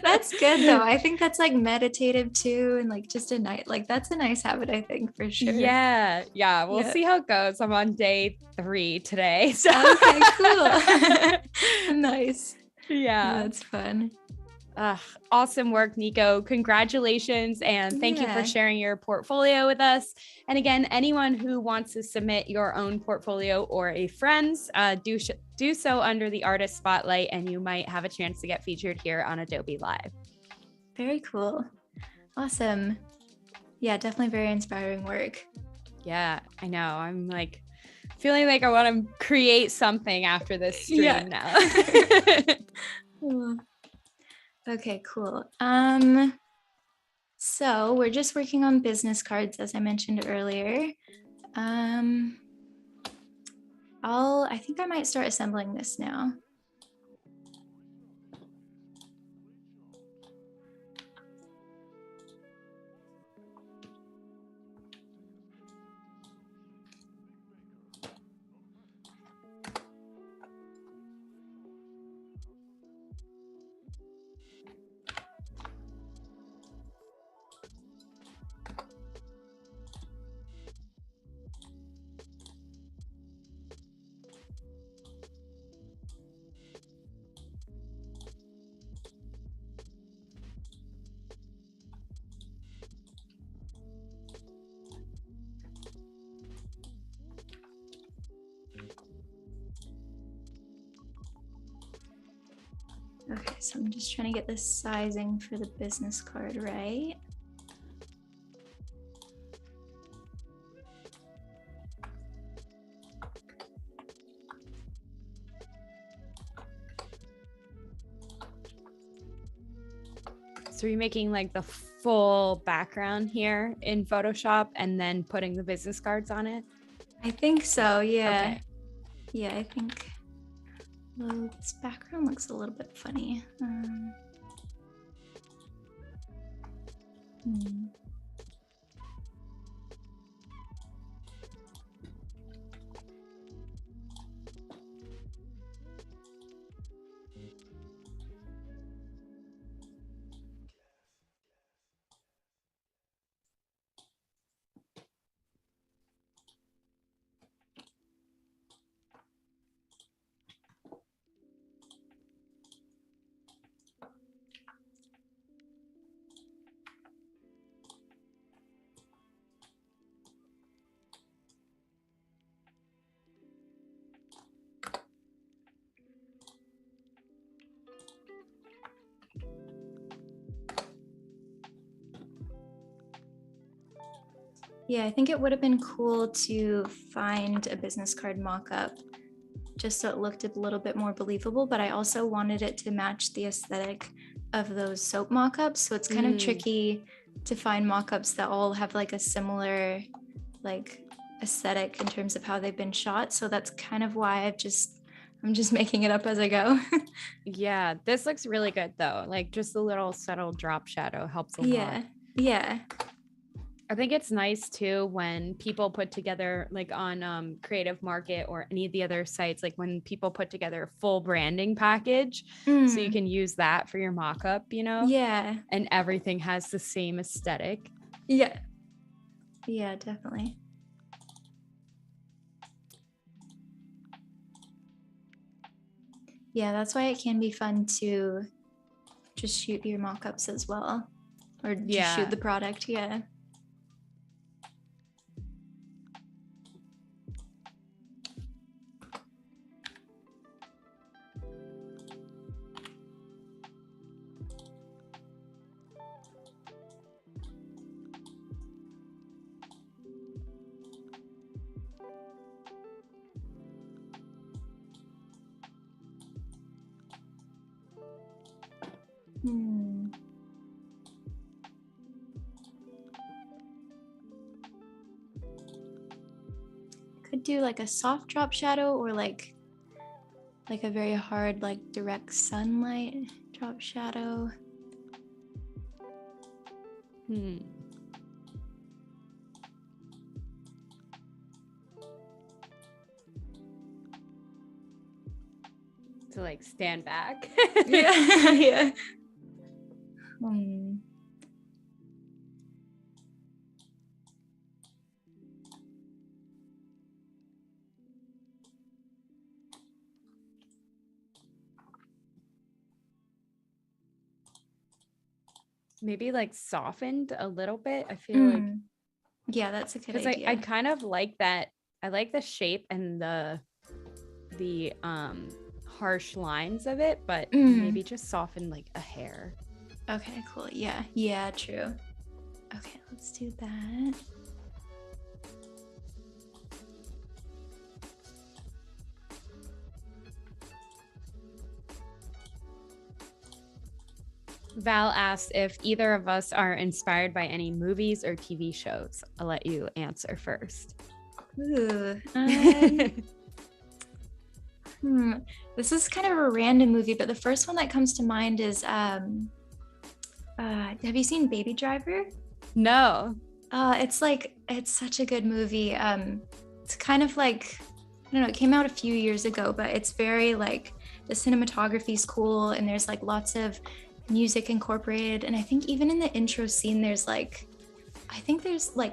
That's good though. I think that's like meditative too. And like just a night, like that's a nice habit, I think, for sure. Yeah. We'll see how it goes. I'm on day 3 today. So. Okay, cool. Nice. Yeah. That's fun. Awesome work, Nico. Congratulations. And thank you for sharing your portfolio with us. And again, anyone who wants to submit your own portfolio or a friend's, do so under the artist spotlight, and you might have a chance to get featured here on Adobe Live. Very cool. Awesome. Yeah, definitely very inspiring work. Yeah, I know. I'm like feeling like I want to create something after this stream now. Okay, cool. So we're just working on business cards, as I mentioned earlier. I think I might start assembling this now. Okay, so I'm just trying to get the sizing for the business card right. So you're making like the full background here in Photoshop and then putting the business cards on it? I think so, yeah. Okay. Yeah, I think. Well, this background looks a little bit funny. Yeah, I think it would have been cool to find a business card mock-up just so it looked a little bit more believable, but I also wanted it to match the aesthetic of those soap mock-ups. So it's kind of tricky to find mock-ups that all have like a similar like aesthetic in terms of how they've been shot. So that's kind of why I'm just making it up as I go. Yeah, this looks really good though. Like just a little subtle drop shadow helps a lot. Yeah. I think it's nice too when people put together like on Creative Market or any of the other sites, like when people put together a full branding package, so you can use that for your mock-up, you know? Yeah. And everything has the same aesthetic. Yeah. Yeah, definitely. Yeah, that's why it can be fun to just shoot your mock-ups as well, or just shoot the product. Yeah. Could do like a soft drop shadow or like a very hard like direct sunlight drop shadow. To like stand back. Yeah. Maybe like softened a little bit. I feel like yeah, that's a good idea. I kind of like that. I like the shape and the harsh lines of it, but maybe just soften like a hair. Okay, cool. Yeah, true. Okay, let's do that. Val asked if either of us are inspired by any movies or TV shows. I'll let you answer first. Ooh. This is kind of a random movie, but the first one that comes to mind is have you seen Baby Driver? No. It's such a good movie. It's kind of like, I don't know, it came out a few years ago, but it's very like, the cinematography is cool and there's like lots of music incorporated. And I think even in the intro scene, there's a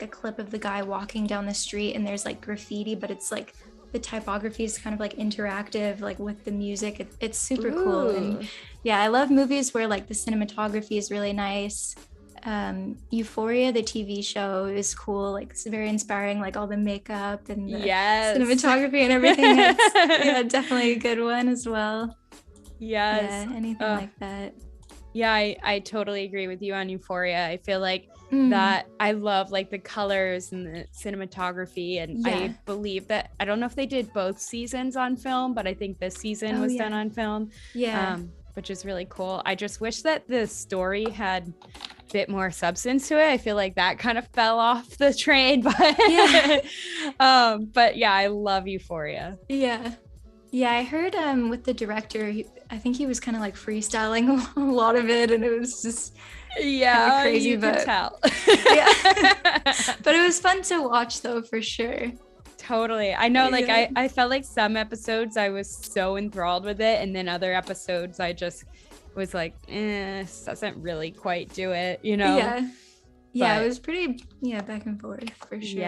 clip of the guy walking down the street and there's like graffiti, but it's like the typography is kind of like interactive, like with the music. It's super cool. And yeah, I love movies where like the cinematography is really nice. Euphoria, the TV show, is cool. Like it's very inspiring, like all the makeup and the cinematography and everything. Yeah, definitely a good one as well. Yes. Yeah, anything like that. Yeah, I totally agree with you on Euphoria. I feel like that I love like the colors and the cinematography, and I believe that, I don't know if they did both seasons on film, but I think this season was done on film. Which is really cool. I just wish that the story had a bit more substance to it. I feel like that kind of fell off the train, but but yeah, I love Euphoria. Yeah, I heard with the director, I think he was kind of like freestyling a lot of it, and it was just kind of crazy, but tell. But it was fun to watch though, for sure. Totally. I know, like I felt like some episodes I was so enthralled with it, and then other episodes I just was like, this doesn't really quite do it, you know? It was pretty back and forth for sure.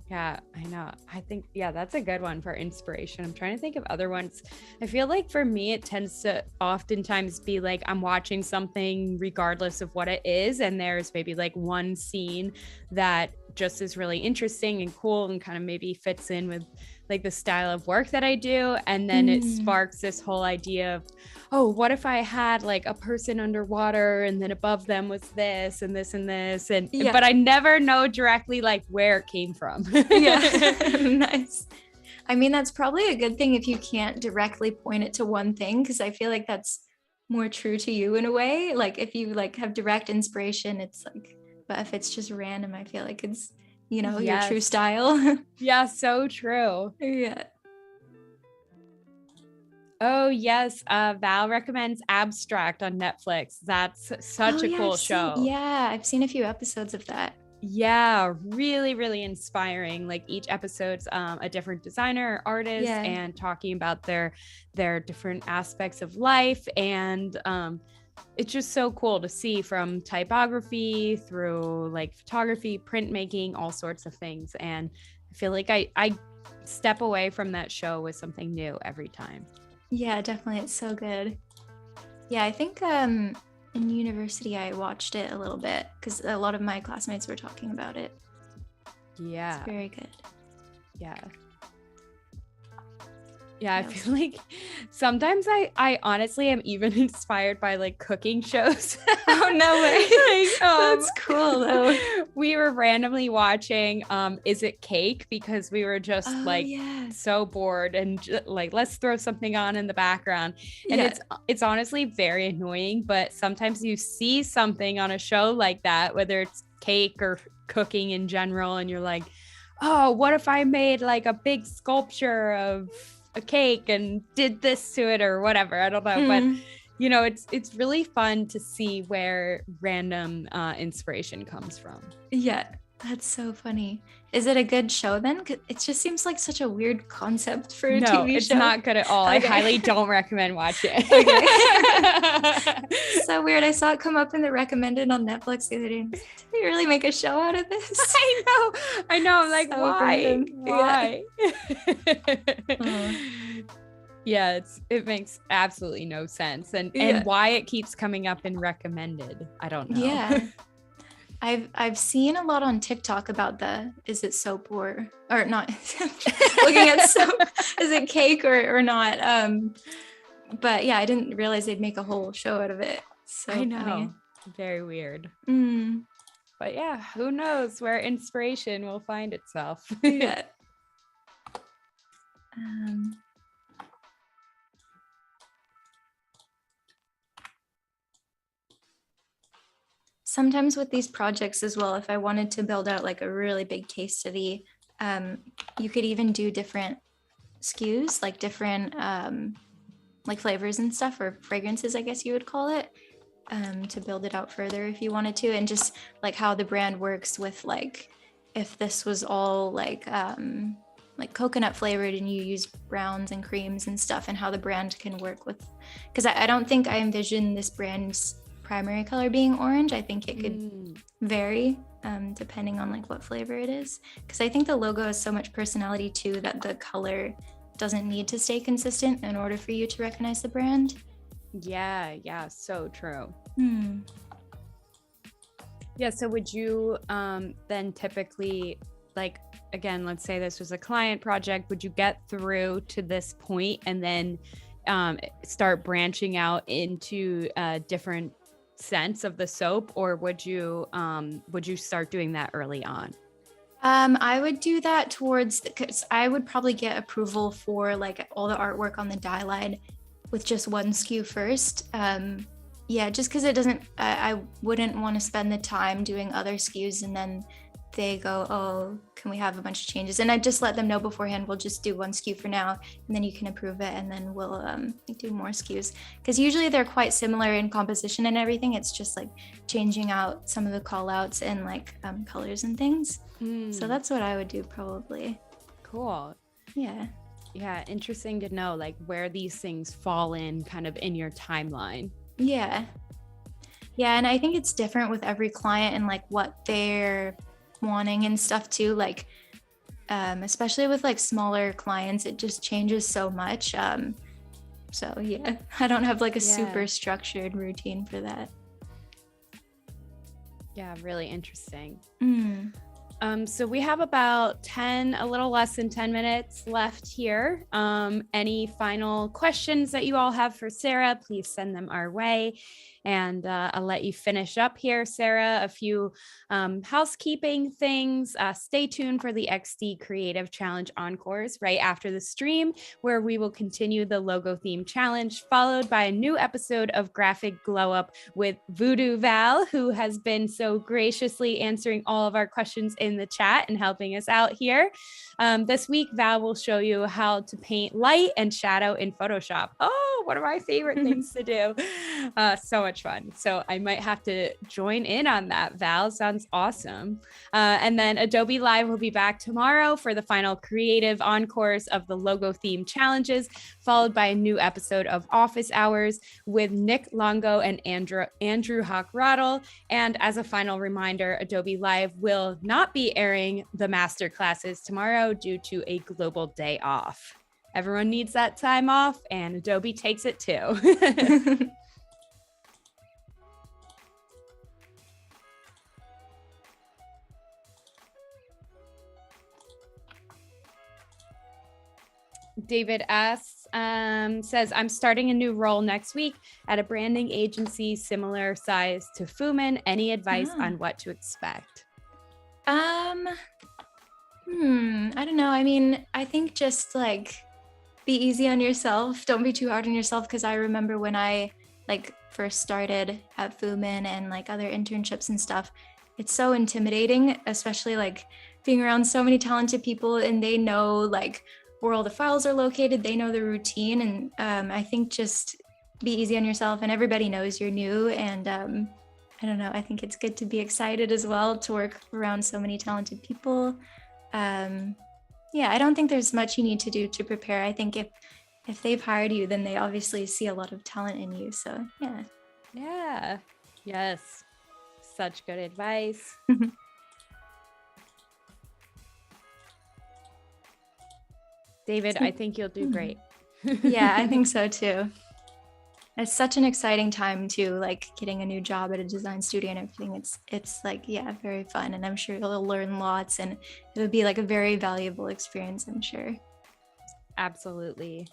Yeah, I know. I think, that's a good one for inspiration. I'm trying to think of other ones. I feel like for me, it tends to oftentimes be like I'm watching something regardless of what it is, and there's maybe like one scene that just is really interesting and cool and kind of maybe fits in with like the style of work that I do. And then it sparks this whole idea of, oh, what if I had like a person underwater and then above them was this and this and this, and but I never know directly like where it came from. Nice. I mean, that's probably a good thing if you can't directly point it to one thing, because I feel like that's more true to you in a way. Like if you like have direct inspiration, it's like, but if it's just random, I feel like it's, you know, your true style. Yeah, so true. Yeah. Oh yes, Val recommends Abstract on Netflix. That's such a cool show. I've seen a few episodes of that. Yeah, really, really inspiring. Like each episode's a different designer or artist and talking about their different aspects of life. And it's just so cool to see, from typography through like photography, printmaking, all sorts of things. And I feel like I step away from that show with something new every time. Yeah, definitely. It's so good. Yeah, I think in university I watched it a little bit because a lot of my classmates were talking about it. Yeah. It's very good. Yeah. Yeah, I feel like sometimes I honestly am even inspired by like cooking shows. Oh, no way. That's cool though. We were randomly watching Is It Cake, because we were just so bored and like, let's throw something on in the background. And it's honestly very annoying, but sometimes you see something on a show like that, whether it's cake or cooking in general, and you're like, oh, what if I made like a big sculpture of a cake and did this to it or whatever. I don't know, but you know, it's really fun to see where random inspiration comes from. Yeah, that's so funny. Is it a good show then? It just seems like such a weird concept for a TV show. No, it's not good at all. Okay. I highly don't recommend watching it. Okay. So weird. I saw it come up in the recommended on Netflix the other day. Did they really make a show out of this? I know. I'm like, so why? Yeah, it makes absolutely no sense. And why it keeps coming up in recommended, I don't know. Yeah. I've seen a lot on TikTok about is it soap or not looking at soap, is it cake or not? But yeah, I didn't realize they'd make a whole show out of it. So I know. Funny. Very weird. But yeah, who knows where inspiration will find itself. Yeah. Sometimes with these projects as well, if I wanted to build out like a really big case study, you could even do different SKUs, like different like flavors and stuff, or fragrances, I guess you would call it, to build it out further if you wanted to, and just like how the brand works with like if this was all like coconut flavored and you use browns and creams and stuff, and how the brand can work with, because I don't think I envision this brand's primary color being orange. I think it could vary depending on like what flavor it is, because I think the logo has so much personality too that the color doesn't need to stay consistent in order for you to recognize the brand. Yeah, so true. Yeah, so would you then typically, like, again, let's say this was a client project, would you get through to this point and then start branching out into different scents of the soap, or would you start doing that early on? I would do that because I would probably get approval for like all the artwork on the dye line with just one SKU first. Just because it doesn't, I wouldn't want to spend the time doing other SKUs and then they go, oh, can we have a bunch of changes? And I just let them know beforehand, we'll just do one SKU for now, and then you can approve it, and then we'll do more SKUs. Because usually they're quite similar in composition and everything. It's just like changing out some of the call outs and like colors and things. So that's what I would do probably. Cool. Yeah. Yeah, interesting to know like where these things fall in kind of in your timeline. Yeah, and I think it's different with every client and like what they're wanting and stuff too, like especially with like smaller clients, it just changes so much. So yeah, I don't have like a super structured routine for that. Yeah, really interesting. So we have about a little less than 10 minutes left here. Any final questions that you all have for Sara, please send them our way. And I'll let you finish up here, Sara. A few housekeeping things. Stay tuned for the XD Creative Challenge Encores right after the stream, where we will continue the logo theme challenge, followed by a new episode of Graphic Glow Up with Voodoo Val, who has been so graciously answering all of our questions in the chat and helping us out here. This week, Val will show you how to paint light and shadow in Photoshop. Oh, one of my favorite things to do. So much fun. So I might have to join in on that. Val, sounds awesome. And then Adobe Live will be back tomorrow for the final creative encores of the logo theme challenges, followed by a new episode of Office Hours with Nick Longo and Andrew Hock-Rottle. And as a final reminder, Adobe Live will not be airing the master classes tomorrow due to a global day off. Everyone needs that time off, and Adobe takes it too. David S. Says, I'm starting a new role next week at a branding agency similar size to FUMAN. Any advice on what to expect? I don't know. I mean, I think just like be easy on yourself. Don't be too hard on yourself, because I remember when I like first started at FUMAN and like other internships and stuff, it's so intimidating, especially like being around so many talented people and they know like where all the files are located, they know the routine. And I think just be easy on yourself, and everybody knows you're new. And I don't know, I think it's good to be excited as well to work around so many talented people. Yeah, I don't think there's much you need to do to prepare. I think if they've hired you, then they obviously see a lot of talent in you. So yeah. Yes, such good advice. David, I think you'll do great. Yeah, I think so too. It's such an exciting time too, like getting a new job at a design studio and everything. It's like, yeah, very fun. And I'm sure you'll learn lots, and it would be like a very valuable experience, I'm sure. Absolutely.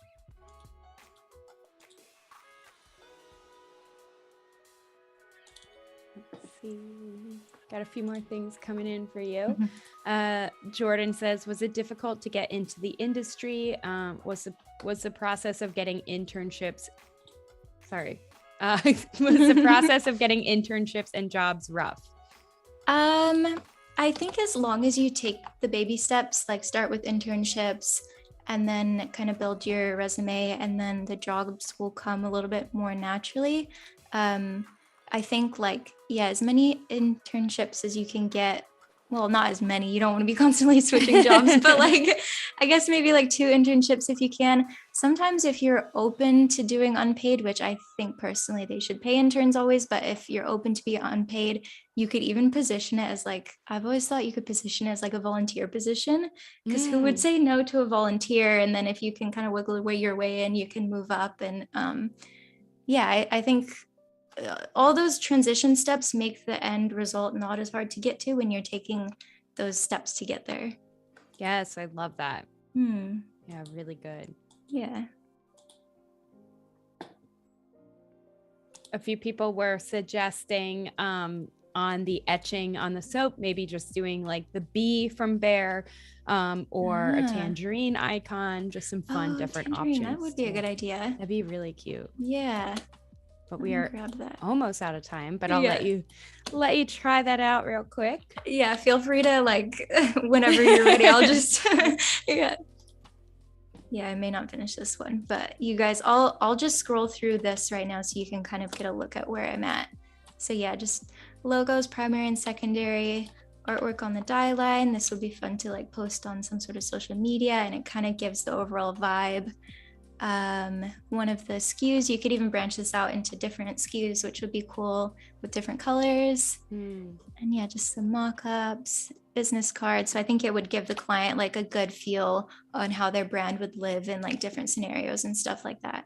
Let's see. Got a few more things coming in for you. Jordan says, was it difficult to get into the industry? Was the process of getting internships and jobs rough? I think as long as you take the baby steps, like start with internships and then kind of build your resume, and then the jobs will come a little bit more naturally. I think like, yeah, as many internships as you can get. Well, not as many, you don't want to be constantly switching jobs, but like, I guess maybe like 2 internships if you can. Sometimes if you're open to doing unpaid, which I think personally they should pay interns always, but if you're open to be unpaid, you could even position it as like, I've always thought you could position it as like a volunteer position, because who would say no to a volunteer? And then if you can kind of wiggle away your way in, you can move up. And yeah, I think all those transition steps make the end result not as hard to get to when you're taking those steps to get there. Yes, I love that. Yeah, really good. Yeah. A few people were suggesting on the etching on the soap, maybe just doing like the bee from Bear or a tangerine icon, just some fun different options. That would be a good idea. That'd be really cute. Yeah. But we are almost out of time, but I'll let you try that out real quick. Yeah, feel free to like whenever you're ready. I'll just yeah, I may not finish this one, but you guys, I'll just scroll through this right now so you can kind of get a look at where I'm at. So yeah, just logos, primary and secondary, artwork on the die line. This will be fun to like post on some sort of social media, and it kind of gives the overall vibe. One of the SKUs, you could even branch this out into different SKUs, which would be cool with different colors. And yeah, just some mock-ups, business cards. So I think it would give the client like a good feel on how their brand would live in like different scenarios and stuff like that.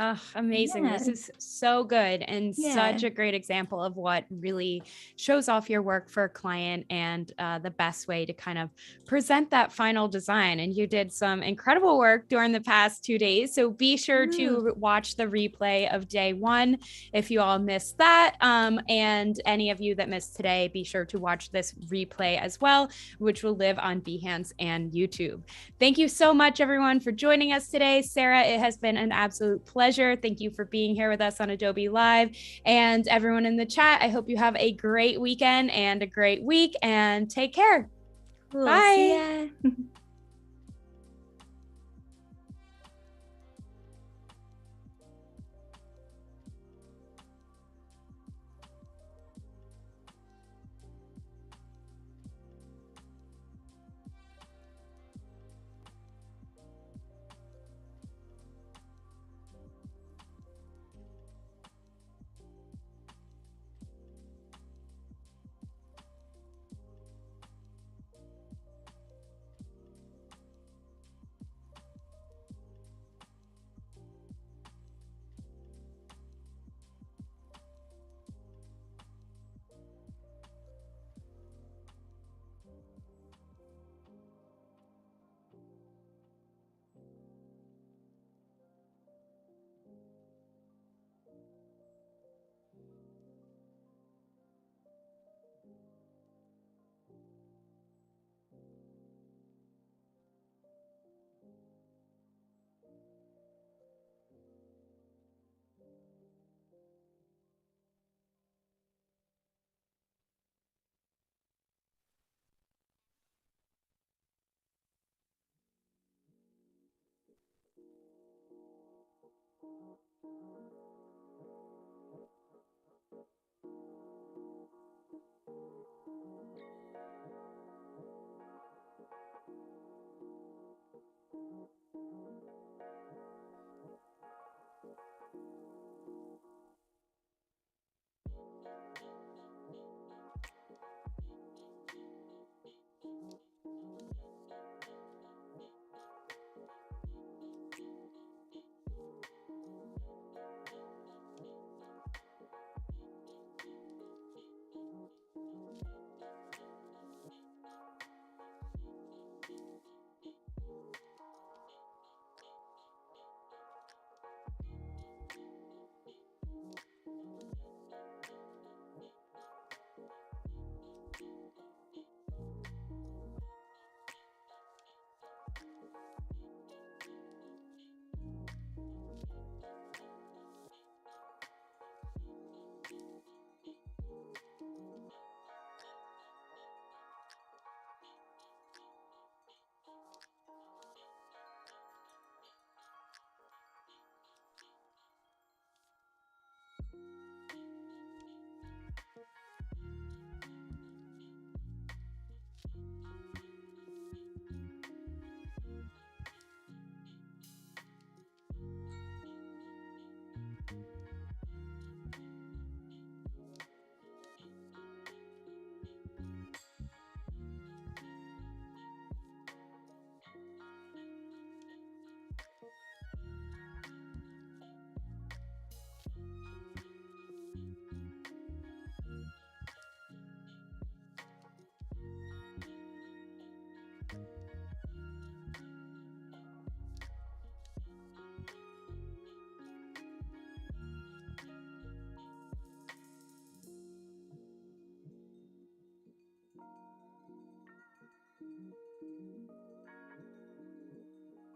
Oh, amazing. Yeah. This is so good and Yeah. such a great example of what really shows off your work for a client and the best way to kind of present that final design. And you did some incredible work during the past 2 days. So be sure Ooh. to watch the replay of day one if you all missed that. And any of you that missed today, be sure to watch this replay as well, which will live on Behance and YouTube. Thank you so much, everyone, for joining us today. Sara, it has been an absolute pleasure. Thank you for being here with us on Adobe Live. And everyone in the chat, I hope you have a great weekend and a great week, and take care. Cool. See Bye. ya.